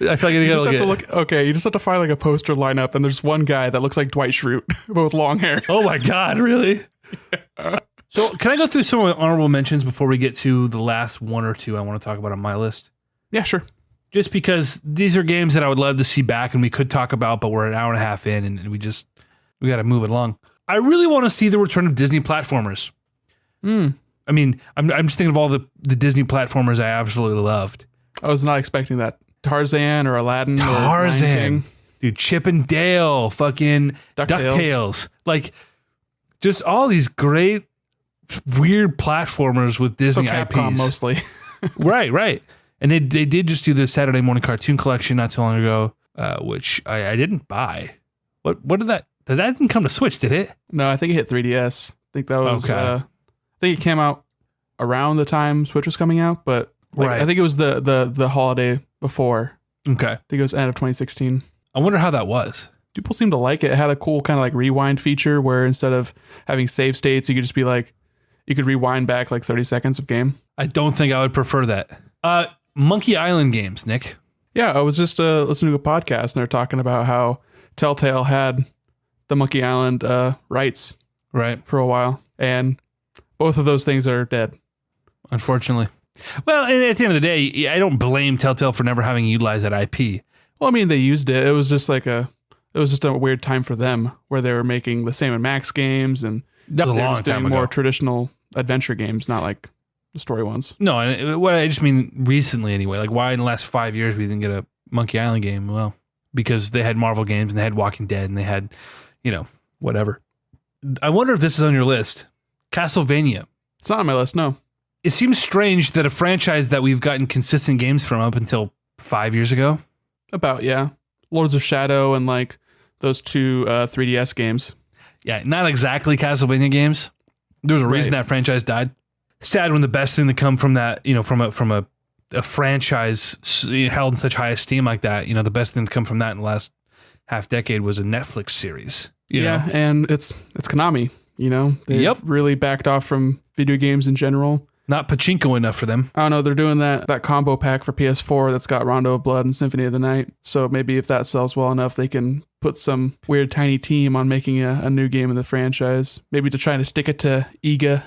I feel like You just have to find like a poster lineup, and there's one guy that looks like Dwight Schrute, but with long hair. Oh my God, really? Yeah. So can I go through some of my honorable mentions before we get to the last one or two I want to talk about on my list? Yeah, sure. Just because these are games that I would love to see back and we could talk about, but we're an hour and a half in and we got to move it along. I really want to see the return of Disney platformers. I mean, I'm just thinking of all the Disney platformers I absolutely loved. I was not expecting that. Tarzan or Aladdin. Tarzan. Dude, Chip and Dale, fucking DuckTales. Like, just all these great weird platformers with Disney So Capcom IPs. mostly. Right. And they did just do the Saturday Morning Cartoon Collection not too long ago, which I didn't buy. What did that didn't come to Switch, did it? No, I think it hit 3DS. I think that was. Okay. I think it came out around the time Switch was coming out, but Right. I think it was the holiday before. Okay. I think it was end of 2016. I wonder how that was. People seem to like it. It had a cool kind of like rewind feature where instead of having save states, you could just be like, you could rewind back like 30 seconds of game. I don't think I would prefer that. Monkey Island games, Nick. Yeah, I was just listening to a podcast and they're talking about how Telltale had the Monkey Island rights Right. for a while, and both of those things are dead. Unfortunately. Well, and at the end of the day, I don't blame Telltale for never having utilized that IP. Well, I mean, they used it. It was just a weird time for them where they were making the Sam & Max games and That was a they were long just doing time ago. more traditional adventure games, not like the story ones. No, and what I just mean recently anyway. Like, why in the last 5 years we didn't get a Monkey Island game? Well, because they had Marvel games and they had Walking Dead and they had, whatever. I wonder if this is on your list. Castlevania. It's not on my list, no. It seems strange that a franchise that we've gotten consistent games from up until 5 years ago. About, yeah. Lords of Shadow and like those two 3DS games. Yeah, not exactly Castlevania games. There was a reason Right. that franchise died. Sad when the best thing to come from that, from a franchise held in such high esteem like that, the best thing to come from that in the last half decade was a Netflix series. You know? And it's Konami, They've Yep. really backed off from video games in general. Not pachinko enough for them. I don't know, they're doing that combo pack for PS4 that's got Rondo of Blood and Symphony of the Night. So maybe if that sells well enough, they can put some weird tiny team on making a new game in the franchise. Maybe to try to stick it to Iga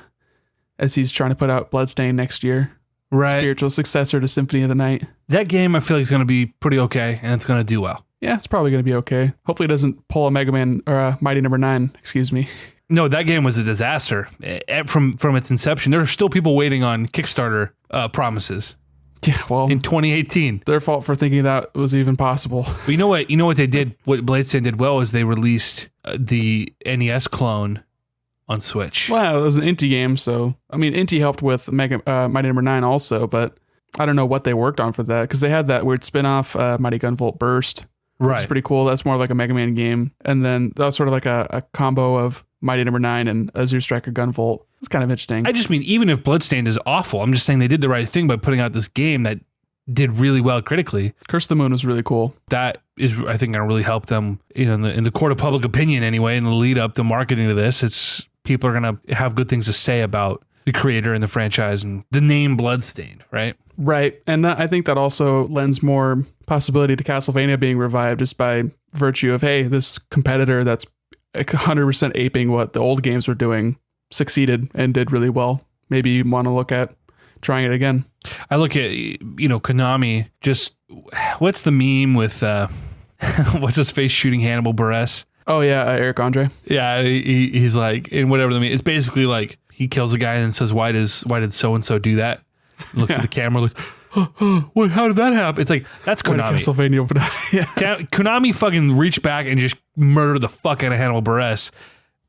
as he's trying to put out Bloodstain next year. Right. Spiritual successor to Symphony of the Night. That game I feel like is going to be pretty okay and it's going to do well. Yeah, it's probably going to be okay. Hopefully it doesn't pull a Mega Man or a Mighty Number 9, excuse me. No, that game was a disaster from its inception. There are still people waiting on Kickstarter promises Yeah, well, in 2018. their fault for thinking that was even possible. But you know what they did? What Blade-Stand did well is they released the NES clone on Switch. Well, it was an Inti game, so I mean, Inti helped with Mighty Number 9 also, but I don't know what they worked on for that because they had that weird spin-off, Mighty Gunvolt Burst, which is Right. pretty cool. That's more like a Mega Man game, and then that was sort of like a combo of Mighty Number 9 and Azure Striker Gunvolt. It's kind of interesting. I just mean, even if Bloodstained is awful, I'm just saying they did the right thing by putting out this game that did really well critically. Curse of the Moon was really cool. That is, I think, going to really help them, in the court of public opinion anyway, in the lead up to marketing to this. It's people are going to have good things to say about the creator and the franchise and the name Bloodstained, right? Right, and I think that also lends more possibility to Castlevania being revived just by virtue of, hey, this competitor that's 100% aping what the old games were doing succeeded and did really well. Maybe you want to look at trying it again. I look at, Konami, just, what's the meme with, what's his face shooting Hannibal Buress? Oh yeah, Eric Andre. Yeah, he's like, in whatever the meme, it's basically like, he kills a guy and says, why did so-and-so do that? Looks at the camera like, what? How did that happen? It's like, that's Why did Konami. Castlevania open up? Yeah. Konami fucking reached back and just murdered the fuck out of Hannibal Buress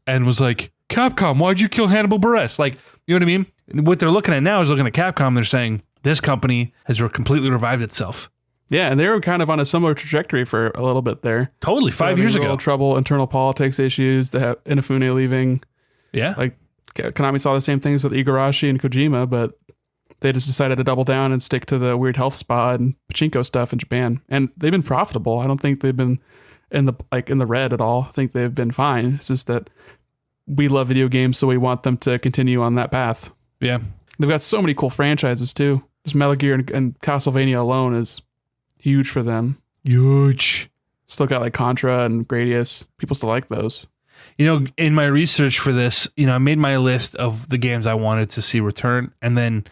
and was like, Capcom, why'd you kill Hannibal Buress? Like, you know what I mean? What they're looking at now is looking at Capcom. They're saying, this company has completely revived itself. Yeah, and they were kind of on a similar trajectory for a little bit there. Totally, 5 years Real ago. trouble, internal politics issues. They have Inafune leaving. Yeah. Like Konami saw the same things with Igarashi and Kojima, but they just decided to double down and stick to the weird health spa and pachinko stuff in Japan. And they've been profitable. I don't think they've been in the red at all. I think they've been fine. It's just that we love video games, so we want them to continue on that path. Yeah. They've got so many cool franchises too. Just Metal Gear and Castlevania alone is huge for them. Huge. Still got like Contra and Gradius. People still like those. In my research for this, I made my list of the games I wanted to see return. And then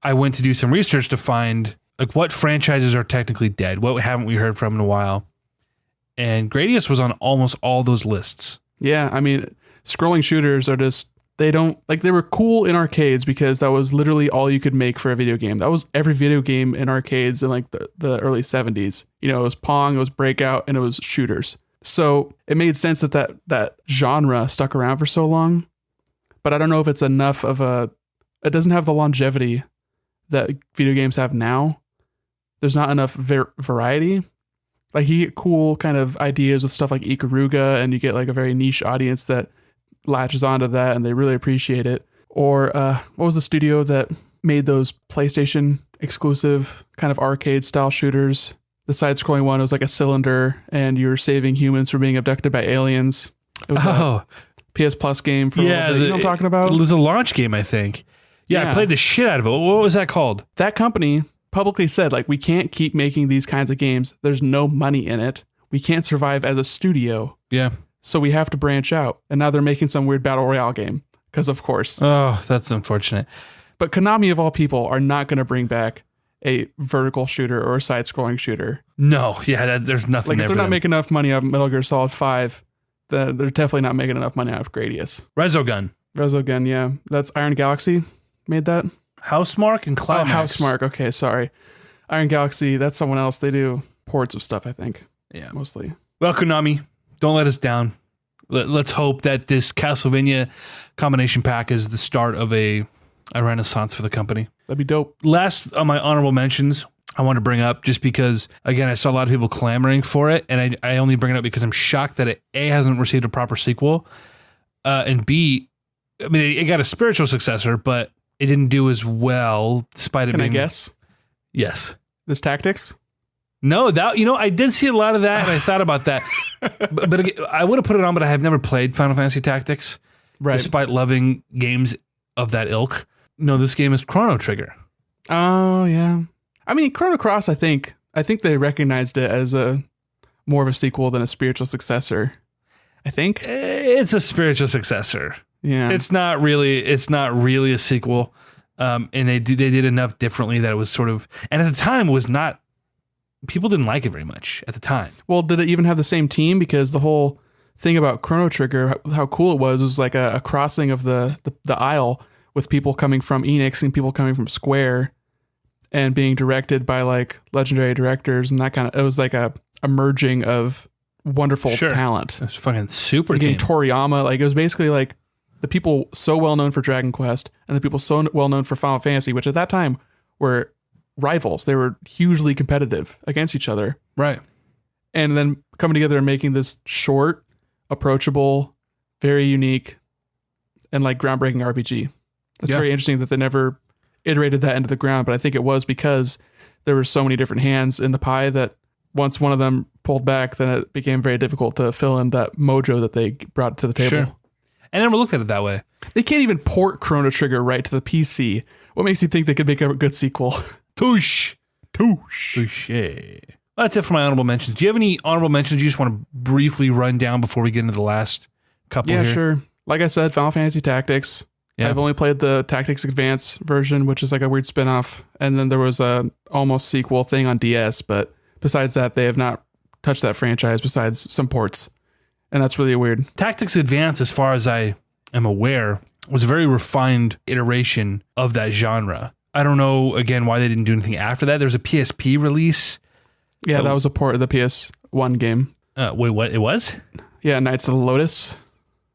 I went to do some research to find like what franchises are technically dead. What haven't we heard from in a while? And Gradius was on almost all those lists. Yeah, I mean, scrolling shooters are just, they were cool in arcades because that was literally all you could make for a video game. That was every video game in arcades in like the early 70s. It was Pong, it was Breakout, and it was shooters. So it made sense that genre stuck around for so long. but I don't know if it's enough of it doesn't have the longevity that video games have now. There's not enough variety. Like you get cool kind of ideas with stuff like Ikaruga, and you get like a very niche audience that latches onto that and they really appreciate it. Or what was the studio that made those PlayStation exclusive kind of arcade style shooters? The side-scrolling one was like a cylinder and you were saving humans from being abducted by aliens. It was a PS Plus game for a little bit. You know what I'm talking about? It was a launch game, I think. Yeah, I played the shit out of it. What was that called? That company publicly said, like, we can't keep making these kinds of games. There's no money in it. We can't survive as a studio. Yeah. So we have to branch out. And now they're making some weird battle royale game. Because of course. Oh, that's unfortunate. But Konami of all people are not going to bring back a vertical shooter or a side-scrolling shooter. No, yeah, there's nothing like there if they're for not them. making enough money out of Metal Gear Solid 5, then they're definitely not making enough money out of Gradius. Resogun, yeah. That's Iron Galaxy made that. Housemarque and Climax. Oh, Housemarque. Okay, sorry. Iron Galaxy, that's someone else. They do ports of stuff, I think. Yeah. Mostly. Well, Konami, don't let us down. Let's hope that this Castlevania combination pack is the start of a renaissance for the company. That'd be dope. Last on my honorable mentions, I want to bring up just because, again, I saw a lot of people clamoring for it, and I only bring it up because I'm shocked that it, A, hasn't received a proper sequel, and B, I mean, it got a spiritual successor, but it didn't do as well, despite it being... Can I guess? Yes. This Tactics? No, that, I did see a lot of that, and I thought about that. but again, I would have put it on, but I have never played Final Fantasy Tactics, right? Despite loving games of that ilk. No, this game is Chrono Trigger. Oh, yeah. I mean, Chrono Cross, I think they recognized it as more of a sequel than a spiritual successor. I think. It's a spiritual successor. Yeah. It's not really a sequel. And they did enough differently that it was sort of, and at the time was not, people didn't like it very much at the time. Well, did it even have the same team? Because the whole thing about Chrono Trigger, how cool it was like a crossing of the aisle with people coming from Enix and people coming from Square and being directed by like legendary directors and that kind of, it was like a merging of wonderful talent. It was fucking super team. Getting Toriyama, like it was basically like the people so well known for Dragon Quest and the people so well known for Final Fantasy, which at that time were rivals. They were hugely competitive against each other. Right. And then coming together and making this short, approachable, very unique, and like groundbreaking RPG. That's very interesting that they never iterated that into the ground, but I think it was because there were so many different hands in the pie that once one of them pulled back, then it became very difficult to fill in that mojo that they brought to the table. Sure. I never looked at it that way. They can't even port Chrono Trigger right to the PC. What makes you think they could make a good sequel? Touche. Well, that's it for my honorable mentions. Do you have any honorable mentions you just want to briefly run down before we get into the last couple here? Yeah, sure. Like I said, Final Fantasy Tactics. Yeah. I've only played the Tactics Advance version, which is like a weird spin-off. And then there was a almost sequel thing on DS, but besides that, they have not touched that franchise besides some ports. And that's really weird. Tactics Advance, as far as I am aware, was a very refined iteration of that genre. I don't know, again, why they didn't do anything after that. There was a PSP release. Yeah, that was a port of the PS1 game. Wait, what? It was? Yeah, Knights of the Lotus.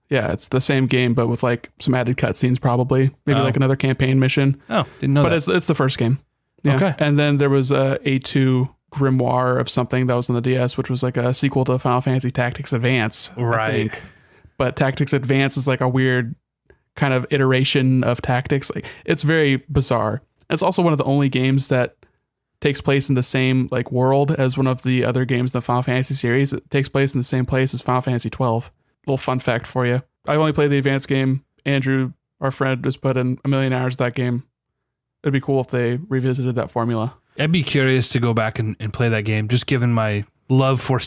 Yeah, it's the same game, but with like some added cutscenes, probably. Maybe like another campaign mission. Oh, didn't know that. But it's the first game. Yeah. Okay. And then there was a A2 Grimoire of something that was on the DS, which was like a sequel to Final Fantasy Tactics Advance. Right. I think. But Tactics Advance is like a weird kind of iteration of Tactics. Like it's very bizarre. It's also one of the only games that takes place in the same like world as one of the other games in the Final Fantasy series. It takes place in the same place as Final Fantasy 12. Little fun fact for you. I only played the advanced game. Andrew, our friend, just put in 1 million hours of that game. It'd be cool if they revisited that formula. I'd be curious to go back and play that game, just given my love for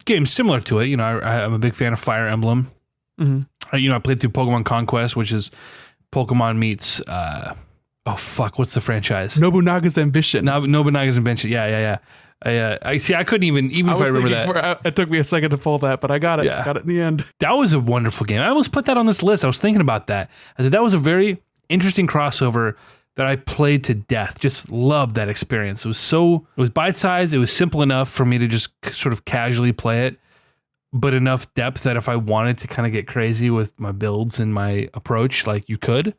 games similar to it. I'm a big fan of Fire Emblem. Mm-hmm. I played through Pokemon Conquest, which is Pokemon meets... what's the franchise? Nobunaga's Ambition. Nobunaga's Ambition. Yeah. I see. I couldn't even if I remember that. It took me a second to pull that, but I got it. Yeah. Got it in the end. That was a wonderful game. I almost put that on this list. I was thinking about that. I said that was a very interesting crossover that I played to death. Just loved that experience. It was bite-sized. It was simple enough for me to just sort of casually play it. but enough depth that if I wanted to kind of get crazy with my builds and my approach, like you could.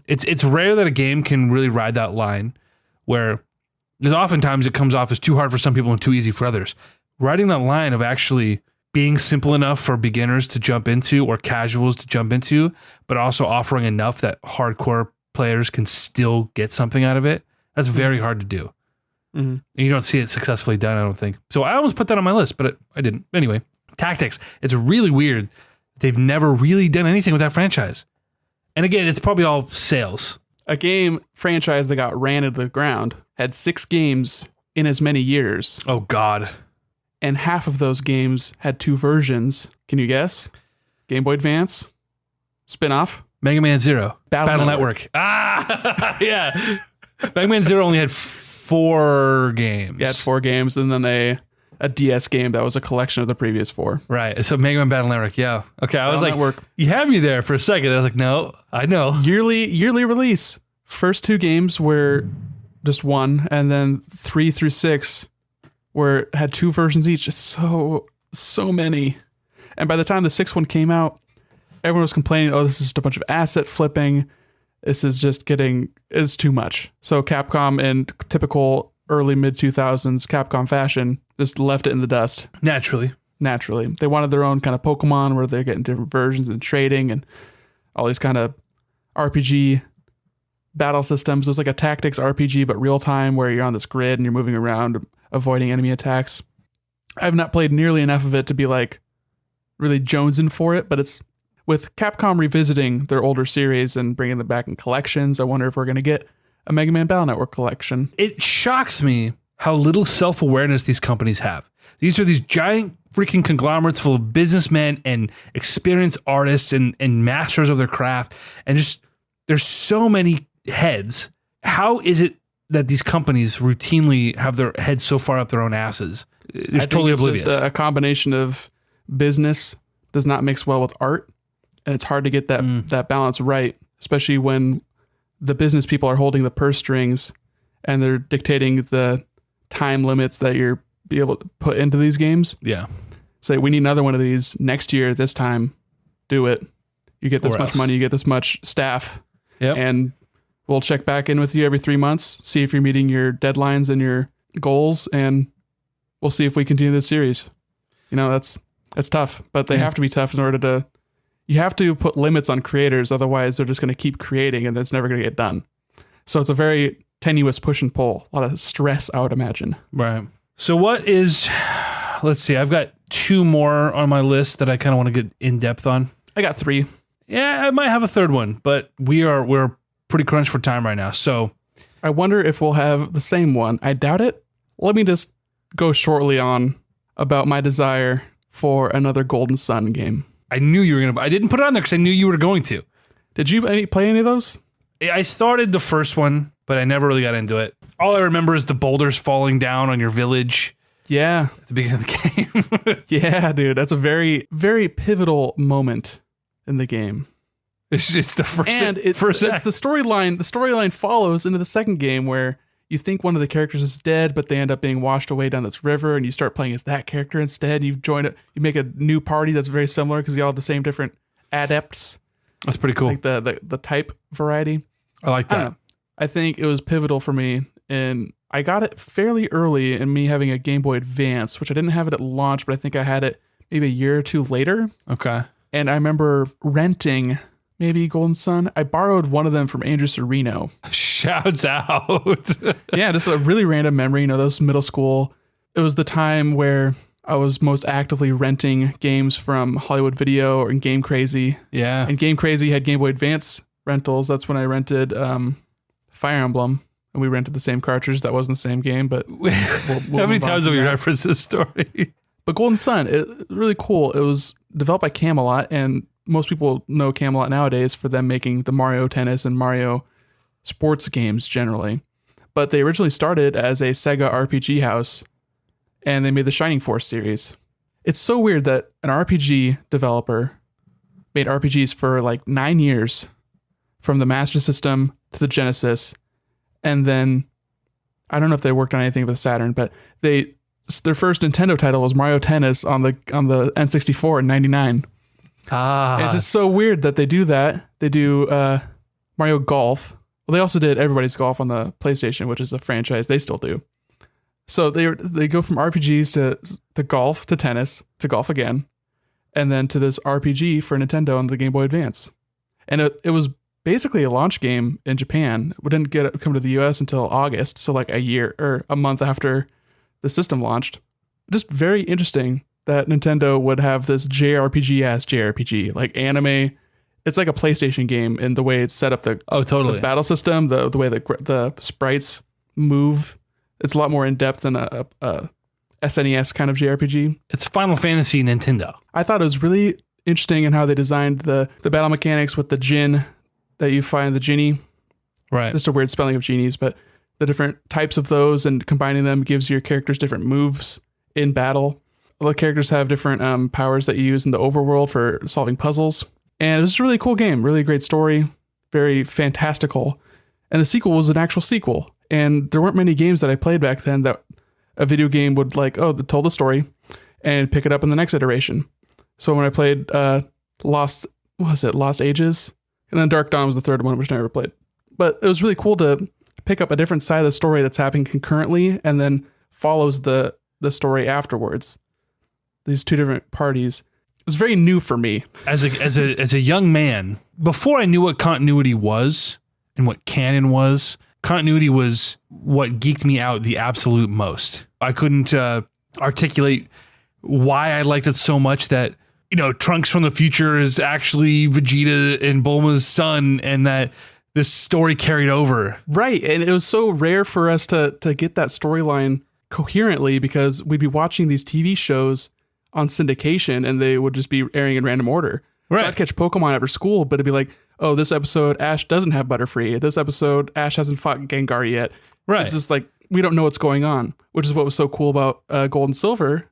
It's rare that a game can really ride that line where, because oftentimes it comes off as too hard for some people and too easy for others. Riding that line of actually being simple enough for beginners to jump into or casuals to jump into, but also offering enough that hardcore players can still get something out of it. That's very hard to do. And you don't see it successfully done, I don't think. So I almost put that on my list, but I didn't. Anyway, Tactics. It's really weird. They've never really done anything with that franchise. And again, it's probably all sales. A game franchise that got ran into the ground had 6 games in as many years. Oh, God. And half of those games had 2 versions. Can you guess? Game Boy Advance? Spin-off? Mega Man Zero. Battle Network. Ah, yeah. Mega Man Zero only had 4 games. Yeah, it had 4 games, and then a DS game that was a collection of the previous 4. Right. So Mega Man Battle Network, yeah. Okay, I was like, Network. You had me there for a second. I was like, no, I know. Yearly release. First 2 games were just 1, and then 3 through 6 had 2 versions each. Just so many. And by the time the 6th one came out, everyone was complaining, oh, this is just a bunch of asset flipping. This is just it's too much. So Capcom, in typical early mid-2000s Capcom fashion, just left it in the dust. Naturally. They wanted their own kind of Pokemon where they're getting different versions and trading and all these kind of RPG battle systems. It was like a tactics RPG, but real time, where you're on this grid and you're moving around, avoiding enemy attacks. I have not played nearly enough of it to be like really jonesing for it, but it's with Capcom revisiting their older series and bringing them back in collections. I wonder if we're going to get a Mega Man Battle Network collection. It shocks me how little self-awareness these companies have. These are these giant freaking conglomerates full of businessmen and experienced artists and masters of their craft. And just, there's so many heads. How is it that these companies routinely have their heads so far up their own asses? It's totally oblivious. Just a combination of business does not mix well with art. And it's hard to get that balance right, especially when the business people are holding the purse strings and they're dictating the time limits that you're be able to put into these games. Yeah. Say, we need another one of these next year, this time, do it. You get this much money, you get this much staff. Yep. And we'll check back in with you every 3 months, see if you're meeting your deadlines and your goals, and we'll see if we continue this series. You know, that's tough, but they have to be tough in order to, you have to put limits on creators, otherwise they're just going to keep creating and it's never going to get done. So it's a very tenuous push and pull, a lot of stress, I would imagine. Right. So let's see, I've got 2 more on my list that I kind of want to get in depth on. I got 3. Yeah, I might have a 3rd one, but we're pretty crunched for time right now. So I wonder if we'll have the same one. I doubt it. Let me just go shortly on about my desire for another Golden Sun game. I knew you were going to, I didn't put it on there because I knew you were going to. Did you play any of those? I started the first one, but I never really got into it. All I remember is the boulders falling down on your village. Yeah. At the beginning of the game. Yeah, dude. That's a very, very pivotal moment in the game. It's the first and it's the storyline. The storyline follows into the second game where you think one of the characters is dead, but they end up being washed away down this river, and you start playing as that character instead. You join it. You make a new party that's very similar because you all have the same different adepts. That's pretty cool. Like the type variety. I like that. I think it was pivotal for me, and I got it fairly early in me having a Game Boy Advance, which I didn't have it at launch, but I think I had it maybe a year or 2 later. Okay. And I remember renting maybe Golden Sun. I borrowed one of them from Andrew Serino. Shouts out. Yeah, just a really random memory. You know, those middle school. It was the time where I was most actively renting games from Hollywood Video or Game Crazy. Yeah. And Game Crazy had Game Boy Advance rentals. That's when I rented Fire Emblem. And we rented the same cartridge. That wasn't the same game, but we'll how many times have we referenced this story? But Golden Sun, really cool. It was developed by Camelot, and most people know Camelot nowadays for them making the Mario Tennis and Mario sports games generally. But they originally started as a Sega RPG house, and they made the Shining Force series. It's so weird that an RPG developer made RPGs for like 9 years, from the Master System to the Genesis, and then I don't know if they worked on anything with Saturn, but they their first Nintendo title was Mario Tennis on the N64 in '99. And it's just so weird that they do that. They do Mario Golf. Well, they also did Everybody's Golf on the PlayStation, which is a franchise they still do. So they go from RPGs to golf to tennis to golf again, and then to this RPG for Nintendo on the Game Boy Advance. And it was basically a launch game in Japan. We didn't come to the US until August, so like a year or a month after the system launched. Just very interesting that Nintendo would have this JRPG-ass JRPG, like anime. It's like a PlayStation game in the way it's set up the battle system, the way the sprites move. It's a lot more in-depth than a SNES kind of JRPG. It's Final Fantasy Nintendo. I thought it was really interesting in how they designed the battle mechanics with the Jin that you find, the Genie. Right. Just a weird spelling of genies, but the different types of those and combining them gives your characters different moves in battle. All the characters have different powers that you use in the overworld for solving puzzles. And it was a really cool game, really great story, very fantastical. And the sequel was an actual sequel. And there weren't many games that I played back then that a video game would told the story and pick it up in the next iteration. So when I played Lost Ages? And then Dark Dawn was the third one, which I never played. But it was really cool to pick up a different side of the story that's happening concurrently and then follows the story afterwards. These two different parties. It was very new for me. As a young man, before I knew what continuity was and what canon was, continuity was what geeked me out the absolute most. I couldn't articulate why I liked it so much that, Trunks from the future is actually Vegeta and Bulma's son, and that this story carried over. Right. And it was so rare for us to get that storyline coherently because we'd be watching these TV shows on syndication and they would just be airing in random order. Right. So I'd catch Pokemon after school, but it'd be like, oh, this episode Ash doesn't have Butterfree. This episode Ash hasn't fought Gengar yet. Right. It's just like, we don't know what's going on, which is what was so cool about Gold and Silver,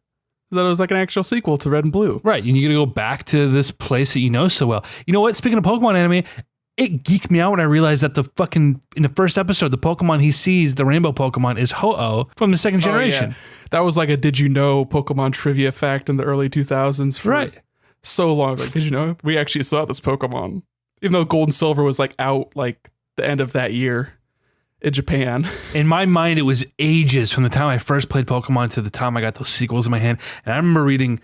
is that it was like an actual sequel to Red and Blue. Right. And you're going to go back to this place that you know so well. You know what? Speaking of Pokemon anime, it geeked me out when I realized that in the first episode, the Pokemon he sees, the rainbow Pokemon, is Ho-Oh from the second generation. Oh, yeah. That was like a did you know Pokemon trivia fact in the early 2000s for so long. Like, did you know? We actually saw this Pokemon. Even though Gold and Silver was like out like the end of that year in Japan. In my mind, it was ages from the time I first played Pokemon to the time I got those sequels in my hand. And I remember reading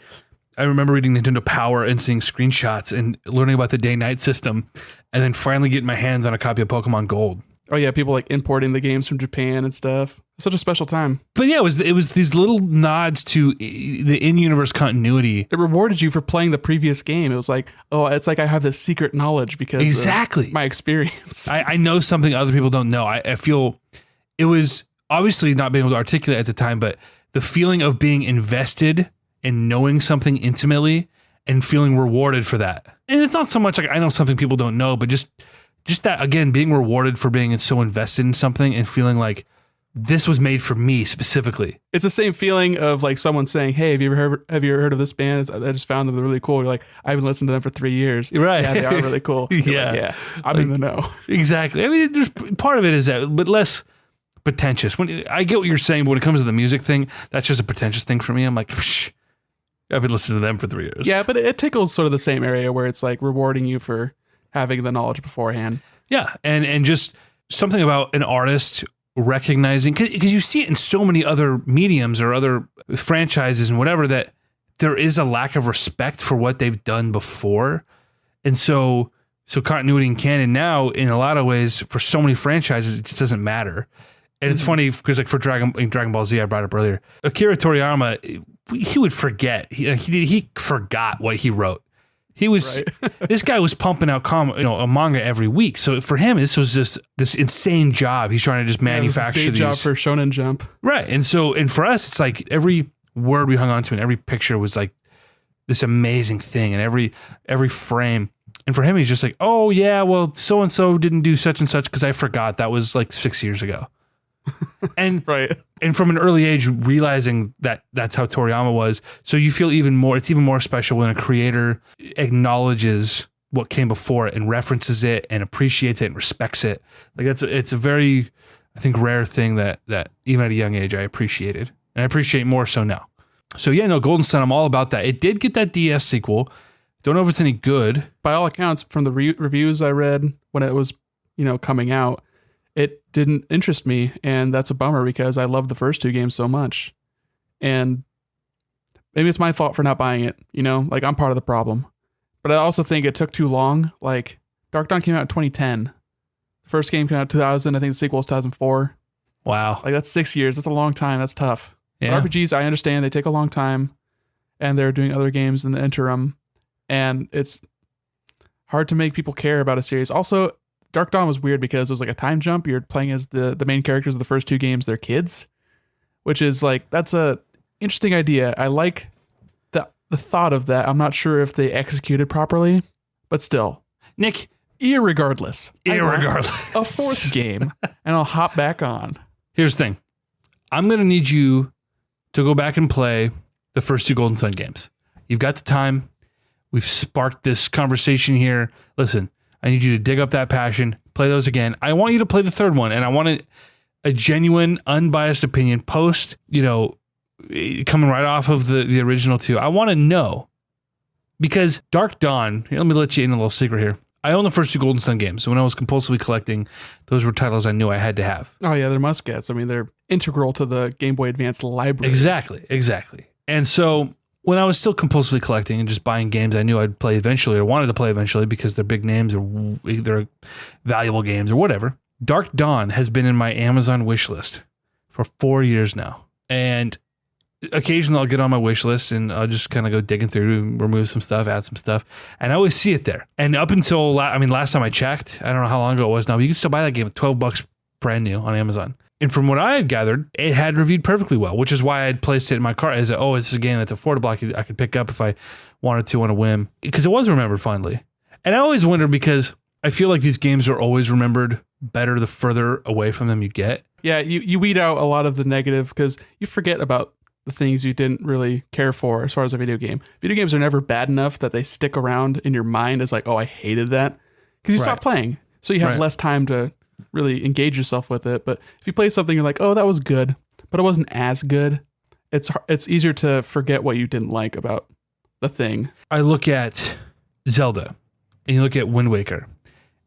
Nintendo Power and seeing screenshots and learning about the day-night system, and then finally getting my hands on a copy of Pokemon Gold. Oh yeah, people like importing the games from Japan and stuff. Such a special time. But yeah, it was these little nods to the in-universe continuity. It rewarded you for playing the previous game. It was like, oh, it's like I have this secret knowledge because of my experience. I know something other people don't know. I feel it was obviously not being able to articulate at the time, but the feeling of being invested in knowing something intimately and feeling rewarded for that. And it's not so much like I know something people don't know, but just that, again, being rewarded for being so invested in something and feeling like this was made for me specifically. It's the same feeling of like someone saying, hey, have you ever heard of this band? I just found them. They're really cool. You're like, I've been listening to them for 3 years. Right. Yeah, they are really cool. Yeah. Like, yeah. I'm in the know. Exactly. I mean, there's part of it is that, but less pretentious. When I get what you're saying, but when it comes to the music thing, that's just a pretentious thing for me. I'm like, psh, I've been listening to them for 3 years. Yeah, but it tickles sort of the same area where it's like rewarding you for having the knowledge beforehand. Yeah, and just something about an artist recognizing, because you see it in so many other mediums or other franchises and whatever, that there is a lack of respect for what they've done before. And so continuity and canon now, in a lot of ways, for so many franchises, it just doesn't matter. And it's funny because like for Dragon Ball Z, I brought up earlier, Akira Toriyama, he would forget. He forgot what he wrote. He was this guy was pumping out a manga every week. So for him, this was just this insane job. He's trying to just manufacture these. Job for Shonen Jump. Right. And for us, it's like every word we hung on to and every picture was like this amazing thing, and every frame. And for him, he's just like, oh yeah, well, so and so didn't do such and such because I forgot that was like 6 years ago. And and from an early age, realizing that that's how Toriyama was, so you feel it's even more special when a creator acknowledges what came before it and references it and appreciates it and respects it. Like it's a very, I think, rare thing that even at a young age I appreciated. And I appreciate more so now. So yeah, no, Golden Sun, I'm all about that. It did get that DS sequel. Don't know if it's any good. By all accounts, from the reviews I read when it was, coming out, it didn't interest me, and that's a bummer because I love the first 2 games so much. And maybe it's my fault for not buying it, like I'm part of the problem. But I also think it took too long. Like Dark Dawn came out in 2010. The first game came out in 2000. I think the sequel was 2004. Wow. Like that's 6 years. That's a long time. That's tough. Yeah. RPGs, I understand they take a long time, and they're doing other games in the interim, and it's hard to make people care about a series. Also, Dark Dawn was weird because it was like a time jump. You're playing as the main characters of the first 2 games. They're kids, which is like, that's a interesting idea. I like the thought of that. I'm not sure if they executed properly, but still. Nick, Irregardless. A 4th game, and I'll hop back on. Here's the thing. I'm going to need you to go back and play the first 2 Golden Sun games. You've got the time. We've sparked this conversation here. Listen, I need you to dig up that passion, play those again. I want you to play the 3rd one, and I want a genuine, unbiased opinion post, coming right off of the original 2. I want to know, because Dark Dawn, here, let me let you in a little secret here. I own the first 2 Golden Sun games. So when I was compulsively collecting, those were titles I knew I had to have. Oh yeah, they're must-gets. I mean, they're integral to the Game Boy Advance library. Exactly. And so when I was still compulsively collecting and just buying games I knew I'd play eventually or wanted to play eventually because they're big names or they're valuable games or whatever, Dark Dawn has been in my Amazon wish list for 4 years now. And occasionally I'll get on my wish list and I'll just kind of go digging through and remove some stuff, add some stuff. And I always see it there. And up until, last time I checked, I don't know how long ago it was now, but you can still buy that game at $12 brand new on Amazon. And from what I had gathered, it had reviewed perfectly well, which is why I had placed it in my cart as it's a game that's affordable. I could pick up if I wanted to on a whim, because it was remembered fondly. And I always wonder, because I feel like these games are always remembered better the further away from them you get. Yeah, you weed out a lot of the negative because you forget about the things you didn't really care for as far as a video game. Video games are never bad enough that they stick around in your mind as like, oh, I hated that, because you stop playing. So you have less time to really engage yourself with it. But if you play something, you're like, oh, that was good, but it wasn't as good. It's easier to forget what you didn't like about the thing. I look at Zelda and you look at Wind Waker,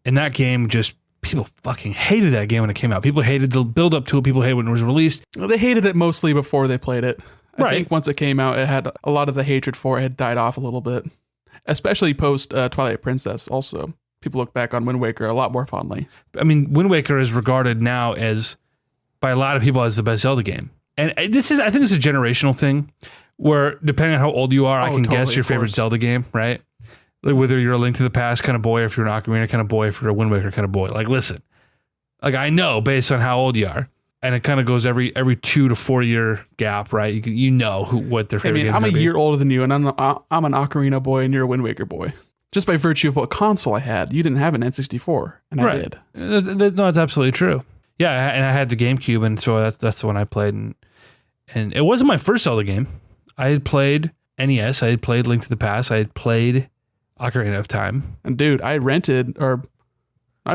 and that game just, people fucking hated that game when it came out. People hated the build up to it. People hated when it was released. Well, they hated it mostly before they played it. I think once it came out, it had a lot of the hatred for it had died off a little bit, especially post Twilight Princess. Also, people look back on Wind Waker a lot more fondly. I mean, Wind Waker is regarded now by a lot of people as the best Zelda game. And I think it's a generational thing where, depending on how old you are, I can guess your favorite Zelda game, right? Like whether you're a Link to the Past kind of boy, or if you're an Ocarina kind of boy, if you're a Wind Waker kind of boy. Like, listen, like I know based on how old you are, and it kind of goes every 2 to 4 year gap, right? You know what their favorite game is. I'm a year older than you, and I'm an Ocarina boy, and you're a Wind Waker boy. Just by virtue of what console I had. You didn't have an N64, and I did. No, that's absolutely true. Yeah, and I had the GameCube, and so that's the one I played. And it wasn't my first Zelda game. I had played NES. I had played Link to the Past. I had played Ocarina of Time. And dude, I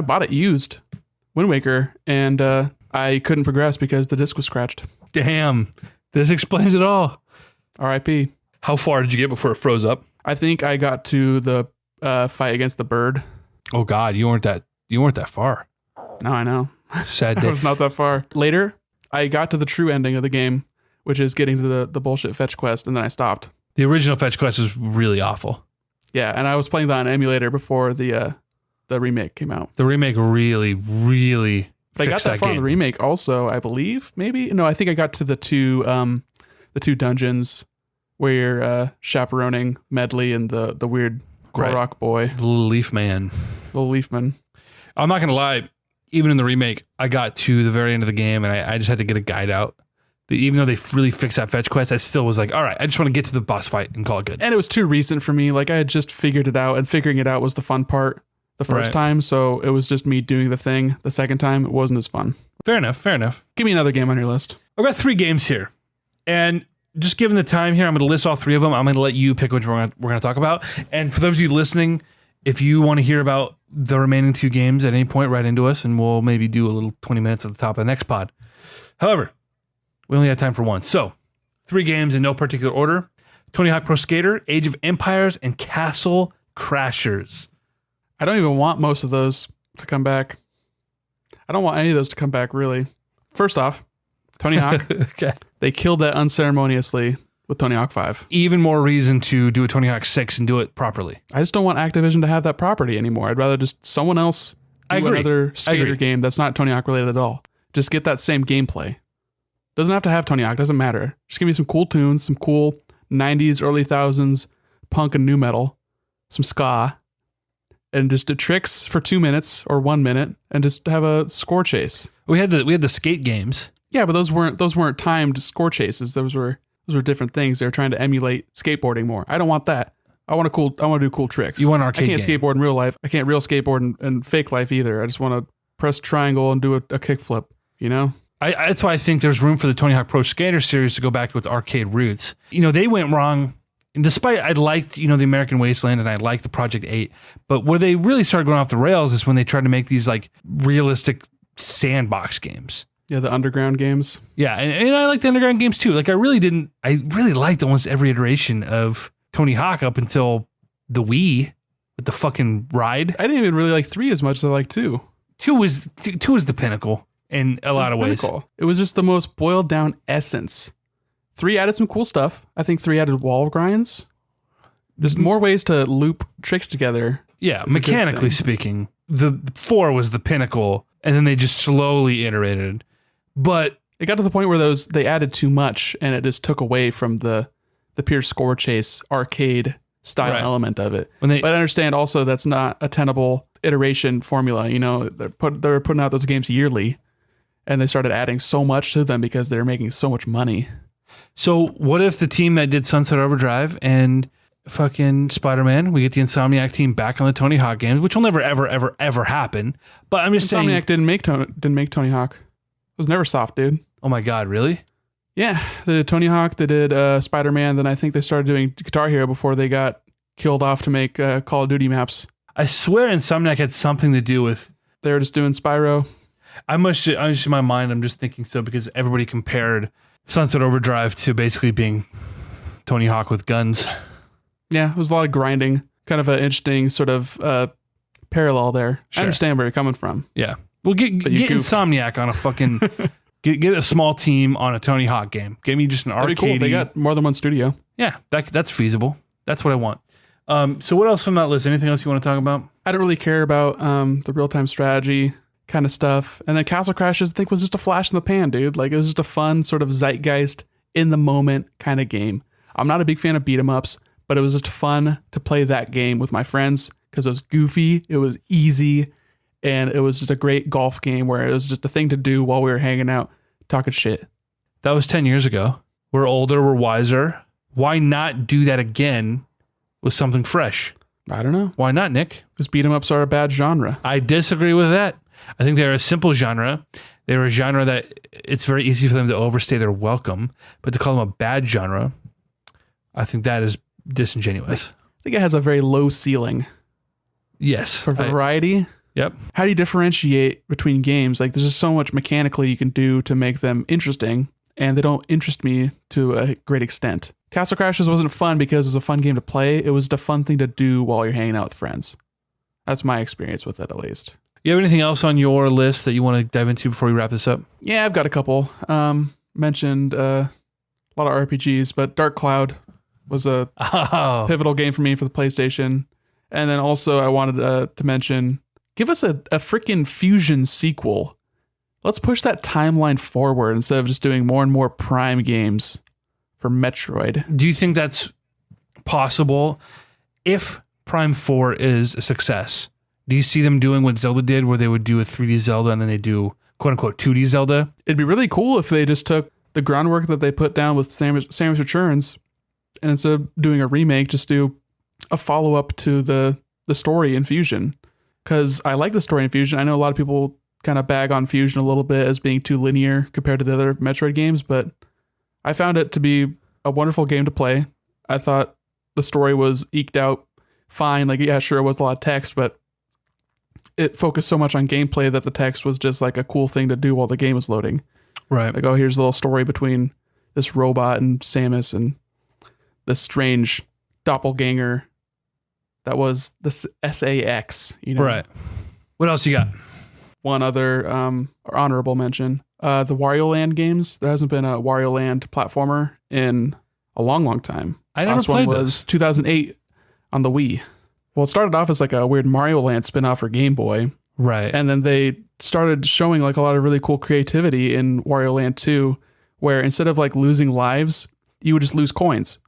bought it used, Wind Waker, and I couldn't progress because the disc was scratched. Damn, this explains it all. R.I.P. How far did you get before it froze up? I think I got to the fight against the bird. Oh God, you weren't that far. No, I know. Sad day. I was not that far. Later, I got to the true ending of the game, which is getting to the bullshit fetch quest, and then I stopped. The original fetch quest was really awful. Yeah, and I was playing that on emulator before the remake came out. The remake really, really but fixed that game. I got that far in the remake also, I believe, maybe? No, I think I got to the two dungeons where you're chaperoning Medley and the weird Korok boy. The little leaf man. Little leaf man. I'm not going to lie. Even in the remake, I got to the very end of the game and I just had to get a guide out. Even though they really fixed that fetch quest, I still was like, all right, I just want to get to the boss fight and call it good. And it was too recent for me. Like I had just figured it out, and figuring it out was the fun part the first time. So it was just me doing the thing. The second time, it wasn't as fun. Fair enough. Give me another game on your list. I've got 3 games here. And just given the time here, I'm going to list all 3 of them. I'm going to let you pick which one we're going to talk about. And for those of you listening, if you want to hear about the remaining 2 games at any point, write into us and we'll maybe do a little 20 minutes at the top of the next pod. However, we only have time for one. So 3 games in no particular order: Tony Hawk Pro Skater, Age of Empires, and Castle Crashers. I don't even want most of those to come back. I don't want any of those to come back, really. First off, Tony Hawk, Okay. they killed that unceremoniously with Tony Hawk 5. Even more reason to do a Tony Hawk 6 and do it properly. I just don't want Activision to have that property anymore. I'd rather just someone else do another skater game that's not Tony Hawk related at all. Just get that same gameplay. Doesn't have to have Tony Hawk, doesn't matter. Just give me some cool tunes, some cool 90s, early thousands punk and nu metal, some ska, and just do tricks for 2 minutes or 1 minute and just have a score chase. We had the skate games. Yeah, but those weren't timed score chases. Those were different things. They were trying to emulate skateboarding more. I don't want that. I want to do cool tricks. You want an arcade I can't game. skateboard in real life. I can't real skateboard in fake life either. I just want to press triangle and do a kickflip, you know? That's why I think there's room for the Tony Hawk Pro Skater series to go back to its arcade roots. They went wrong. And despite I liked, the American Wasteland and I liked the Project 8, but where they really started going off the rails is when they tried to make these like realistic sandbox games. Yeah, the underground games. Yeah, and I like the underground games too. Like I really liked almost every iteration of Tony Hawk up until the Wii with the fucking ride. I didn't even really like 3 as much as I like 2. 2 was the pinnacle in a lot of ways. It was just the most boiled down essence. 3 added some cool stuff. I think 3 added wall grinds. Just more ways to loop tricks together. Yeah, mechanically speaking, the 4 was the pinnacle, and then they just slowly iterated. But it got to the point where they added too much, and it just took away from the pure score chase arcade style element of it. But I understand also that's not a tenable iteration formula. They're putting out those games yearly, and they started adding so much to them because they're making so much money. So what if the team that did Sunset Overdrive and fucking Spider-Man, we get the Insomniac team back on the Tony Hawk games, which will never, ever, ever, ever happen. But I'm just saying... Insomniac didn't make Tony Hawk. It was Neversoft, dude. Oh my God, really? Yeah, they did Tony Hawk, they did Spider-Man, then I think they started doing Guitar Hero before they got killed off to make Call of Duty maps. I swear Insomniac had something to do with... They were just doing Spyro. I'm just in my mind, I'm just thinking so because everybody compared Sunset Overdrive to basically being Tony Hawk with guns. Yeah, it was a lot of grinding. Kind of an interesting sort of parallel there. Sure. I understand where you're coming from. Yeah. Well, get Insomniac on a fucking... get a small team on a Tony Hawk game. Give me just an arcade. Cool. They got more than one studio. Yeah, that's feasible. That's what I want. So what else from that list? Anything else you want to talk about? I don't really care about the real-time strategy kind of stuff. And then Castle Crashers, I think, was just a flash in the pan, dude. Like, it was just a fun sort of zeitgeist, in-the-moment kind of game. I'm not a big fan of beat-em-ups, but it was just fun to play that game with my friends because it was goofy, it was easy, and it was just a great golf game where it was just a thing to do while we were hanging out, talking shit. That was 10 years ago. We're older, we're wiser. Why not do that again with something fresh? I don't know. Why not, Nick? Because beat-em-ups are a bad genre. I disagree with that. I think they're a simple genre. They're a genre that it's very easy for them to overstay their welcome, but to call them a bad genre, I think that is disingenuous. I think it has a very low ceiling. Yes. For variety. Yep. How do you differentiate between games? Like, there's just so much mechanically you can do to make them interesting, and they don't interest me to a great extent. Castle Crashers wasn't fun because it was a fun game to play. It was a fun thing to do while you're hanging out with friends. That's my experience with it, at least. You have anything else on your list that you want to dive into before we wrap this up? Yeah, I've got a couple. Mentioned a lot of RPGs, but Dark Cloud was a pivotal game for me for the PlayStation. And then also I wanted to mention, give us a freaking Fusion sequel. Let's push that timeline forward instead of just doing more and more Prime games for Metroid. Do you think that's possible if Prime 4 is a success? Do you see them doing what Zelda did, where they would do a 3D Zelda and then they do quote-unquote 2D Zelda? It'd be really cool if they just took the groundwork that they put down with Samus Returns, and instead of doing a remake, just do a follow-up to the story in Fusion. Because I like the story in Fusion. I know a lot of people kind of bag on Fusion a little bit as being too linear compared to the other Metroid games, but I found it to be a wonderful game to play. I thought the story was eked out fine. Like, yeah, sure, it was a lot of text, but it focused so much on gameplay that the text was just like a cool thing to do while the game was loading. Right. Like, oh, here's a little story between this robot and Samus and this strange doppelganger that was this SAX, Right. What else you got? One other honorable mention. The Wario Land games. There hasn't been a Wario Land platformer in a long time. I never Last played one those. was 2008 on the Wii. Well, it started off as like a weird Mario Land spin-off for Game Boy. Right. And then they started showing like a lot of really cool creativity in Wario Land 2, where instead of like losing lives, you would just lose coins.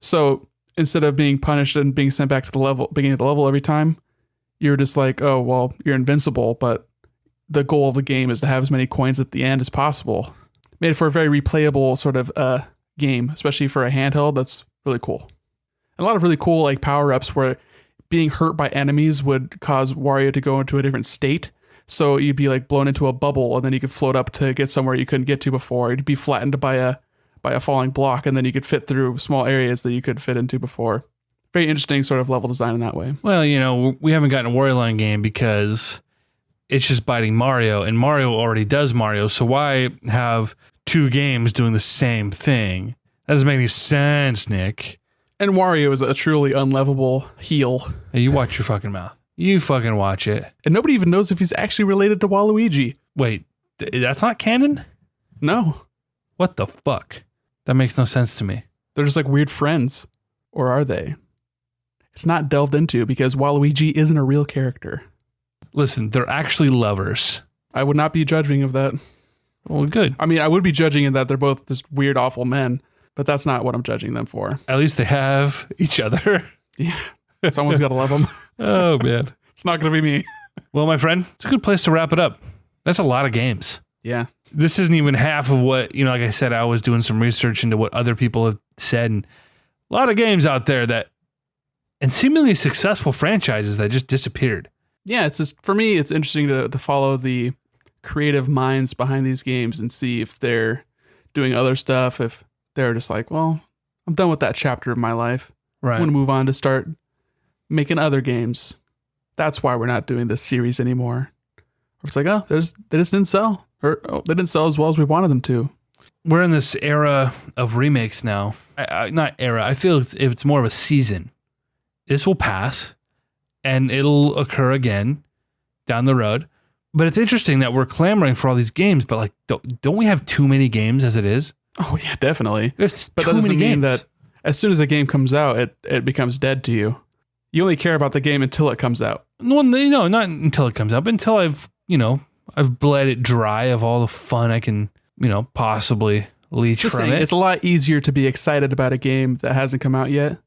So instead of being punished and being sent back to the beginning of the level every time, you're just like, oh, well, you're invincible, but the goal of the game is to have as many coins at the end as possible. Made it for a very replayable sort of game, especially for a handheld. That's really cool. And a lot of really cool like power-ups where being hurt by enemies would cause Wario to go into a different state. So you'd be like blown into a bubble, and then you could float up to get somewhere you couldn't get to before. You'd be flattened by a falling block, and then you could fit through small areas that you could fit into before. Very interesting sort of level design in that way. Well, we haven't gotten a Wario Land game because it's just biting Mario, and Mario already does Mario. So why have two games doing the same thing? That doesn't make any sense, Nick. And Wario is a truly unlovable heel. Hey, you watch your fucking mouth. You fucking watch it. And nobody even knows if he's actually related to Waluigi. Wait, that's not canon? No. What the fuck? That makes no sense to me. They're just like weird friends. Or are they? It's not delved into because Waluigi isn't a real character. Listen, they're actually lovers. I would not be judging of that. Well, good. I mean, I would be judging in that they're both just weird, awful men, but that's not what I'm judging them for. At least they have each other. Yeah. Someone's got to love them. Oh, man. It's not going to be me. Well, my friend, it's a good place to wrap it up. That's a lot of games. Yeah. This isn't even half of what, like I said, I was doing some research into what other people have said. And a lot of games out there and seemingly successful franchises that just disappeared. Yeah, it's just, for me, it's interesting to follow the creative minds behind these games and see if they're doing other stuff, if they're just like, well, I'm done with that chapter of my life. Right. I'm going to move on to start making other games. That's why we're not doing this series anymore. It's like, oh, they just didn't sell. Or they didn't sell as well as we wanted them to. We're in this era of remakes now. Not era. I feel it's more of a season. This will pass, and it'll occur again down the road. But it's interesting that we're clamoring for all these games, but like, don't we have too many games as it is? Oh yeah, definitely. It's but too that doesn't many mean games. that as soon as a game comes out, it becomes dead to you. You only care about the game until it comes out. Well, not until it comes out, but until I've bled it dry of all the fun I can, possibly leech Just from saying, it. it's a lot easier to be excited about a game that hasn't come out yet.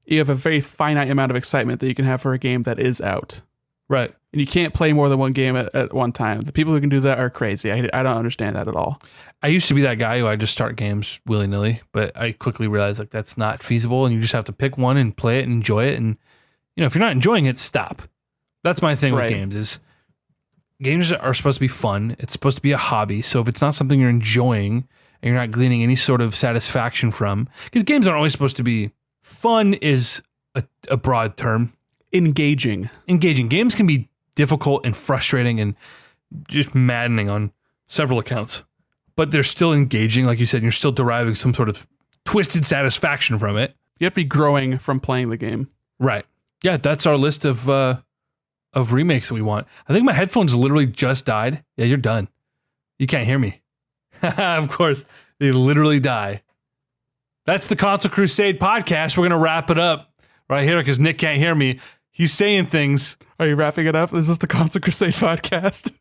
You have a very finite amount of excitement that you can have for a game that is out. Right. And you can't play more than one game at one time. The people who can do that are crazy. I don't understand that at all. I used to be that guy who I just start games willy-nilly, but I quickly realized like that's not feasible, and you just have to pick one and play it and enjoy it. And if you're not enjoying it, stop. That's my thing with games is games are supposed to be fun. It's supposed to be a hobby. So if it's not something you're enjoying and you're not gleaning any sort of satisfaction from, because games aren't always supposed to be fun is a broad term. Engaging. Games can be difficult and frustrating and just maddening on several accounts, but they're still engaging. Like you said, you're still deriving some sort of twisted satisfaction from it. You have to be growing from playing the game. Right. Yeah, that's our list of remakes that we want. I think my headphones literally just died. Yeah, you're done. You can't hear me. Of course, they literally die. That's the Console Crusade podcast. We're going to wrap it up right here because Nick can't hear me. He's saying things. Are you wrapping it up? Is this the Console Crusade podcast?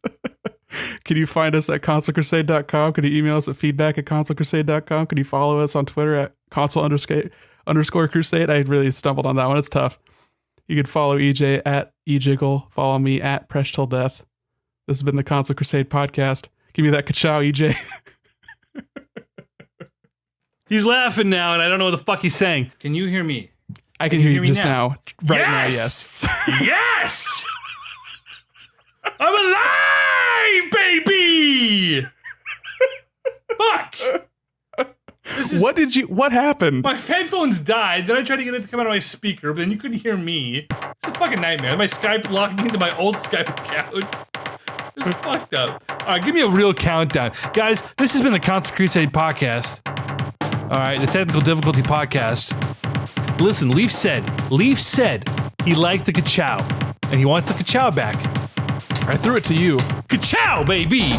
Can you find us at consolecrusade.com? Can you email us at feedback@consolecrusade.com? Can you follow us on Twitter at console_crusade? I really stumbled on that one. It's tough. You can follow EJ at ejiggle. Follow me at Presh Till Death. This has been the Console Crusade podcast. Give me that ka-chow, EJ. He's laughing now, and I don't know what the fuck he's saying. Can you hear me? I can hear you just now. Right now, yes. Yes! I'm alive, baby! Fuck! What happened? My headphones died, then I tried to get it to come out of my speaker, but then you couldn't hear me. It's a fucking nightmare. My Skype locked me into my old Skype account. It's fucked up. All right, give me a real countdown. Guys, this has been the Console Crusade podcast. All right, the Technical Difficulty Podcast. Listen, Leaf said he liked the ka-chow, and he wants the ka-chow back. I threw it to you. Ka-chow, baby!